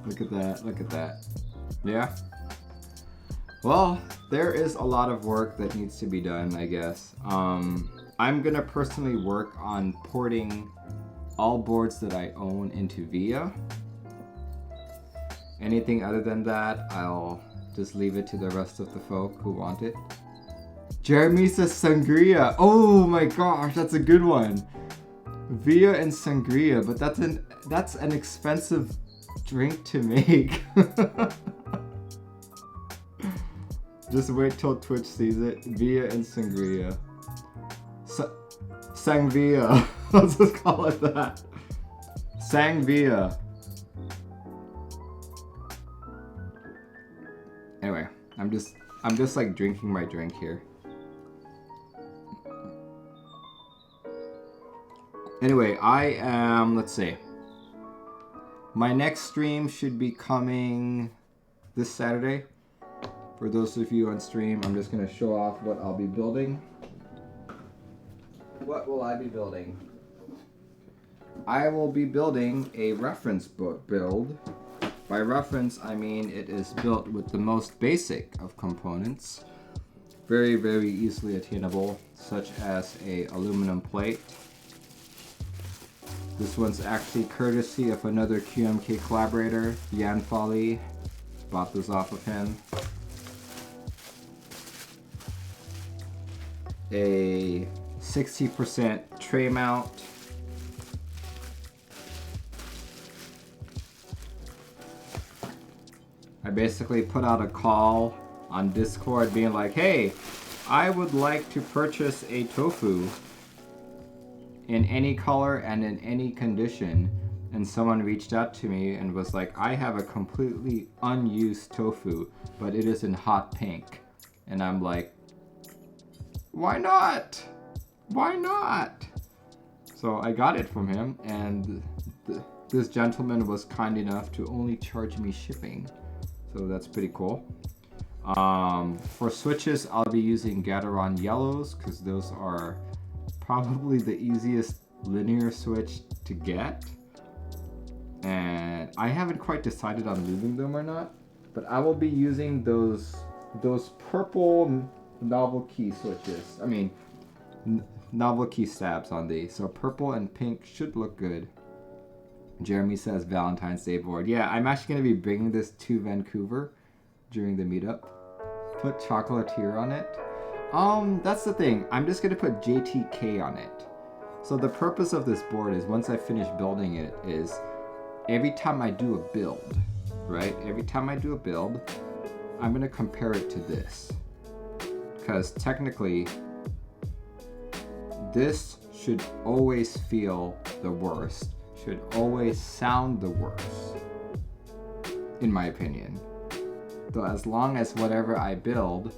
Look at that, look at that. Yeah. Well, there is a lot of work that needs to be done, I guess. I'm gonna personally work on porting all boards that I own into VIA. Anything other than that, I'll just leave it to the rest of the folk who want it. Jeremy says sangria. Oh my gosh, that's a good one. VIA and sangria, but that's an expensive drink to make. Just wait till Twitch sees it. VIA and sangria. Sangvia. Let's just call it that. Sangvia. Anyway, I'm just like drinking my drink here. Anyway, I am, let's see. My next stream should be coming this Saturday. For those of you on stream, I'm just gonna show off what I'll be building. What will I be building? I will be building a reference book build. By reference, I mean it is built with the most basic of components. Very, very easily attainable, such as a aluminum plate. This one's actually courtesy of another QMK collaborator, Yan Fali. Bought this off of him. A 60% tray mount. I basically put out a call on Discord being like, hey, I would like to purchase a tofu in any color and in any condition. And someone reached out to me and was like, I have a completely unused tofu, but it is in hot pink. And I'm like, why not? Why not? So I got it from him, and this gentleman was kind enough to only charge me shipping. So that's pretty cool. For switches, I'll be using Gateron yellows because those are probably the easiest linear switch to get. And I haven't quite decided on moving them or not, but I will be using those purple Novelkeys switches. I mean, Novelkey stabs on these. So purple and pink should look good. Jeremy says Valentine's Day board. Yeah, I'm actually going to be bringing this to Vancouver during the meetup. Put chocolatier on it. That's the thing. I'm just going to put JTK on it. So the purpose of this board is once I finish building it is every time I do a build, right? Every time I do a build, I'm going to compare it to this. Because technically, this should always feel the worst, should always sound the worst, in my opinion. So as long as whatever I build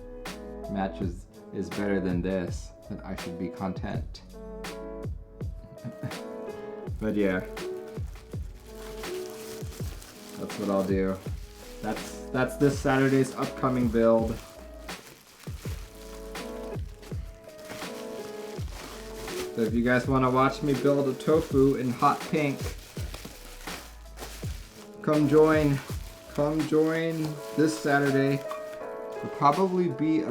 matches is better than this, then I should be content. But yeah, that's what I'll do. That's this Saturday's upcoming build. So if you guys want to watch me build a tofu in hot pink, come join this Saturday. It'll probably be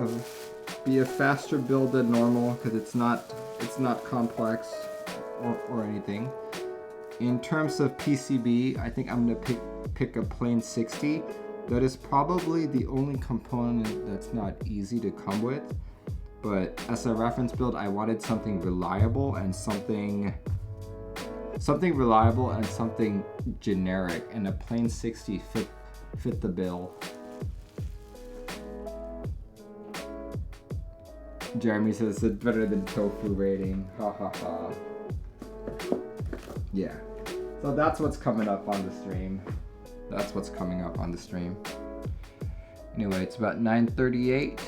a faster build than normal because it's not complex or anything. In terms of PCB, I think I'm gonna pick a plain 60. That is probably the only component that's not easy to come with. But as a reference build, I wanted something reliable and something generic, and a plain 60 fit the bill. Jeremy says it's better than tofu rating. Ha ha ha. Yeah. So that's what's coming up on the stream. That's what's coming up on the stream. Anyway, it's about 9:38.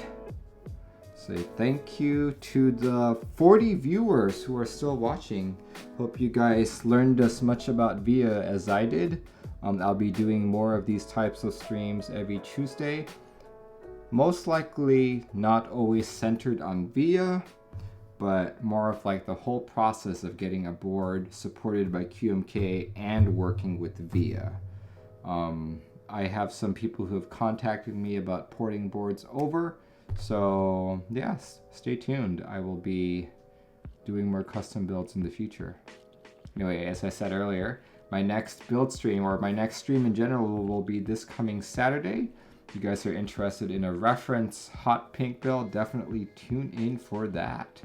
Say thank you to the 40 viewers who are still watching. Hope you guys learned as much about VIA as I did. I'll be doing more of these types of streams every Tuesday. Most likely not always centered on VIA, but more of like the whole process of getting a board supported by QMK and working with VIA. I have some people who have contacted me about porting boards over. So yes, stay tuned. I will be doing more custom builds in the future. Anyway, as I said earlier, my next build stream, or my next stream in general, will be this coming Saturday. If you guys are interested in a reference hot pink build, definitely tune in for that.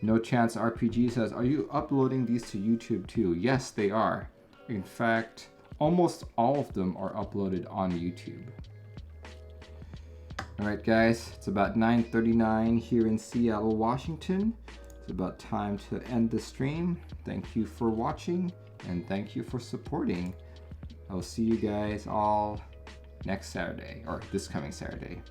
No Chance RPG says, are you uploading these to YouTube too? Yes, they are. In fact, almost all of them are uploaded on YouTube. Alright guys, it's about 9:39 here in Seattle, Washington. It's about time to end the stream. Thank you for watching and thank you for supporting. I'll see you guys all next Saturday, or this coming Saturday.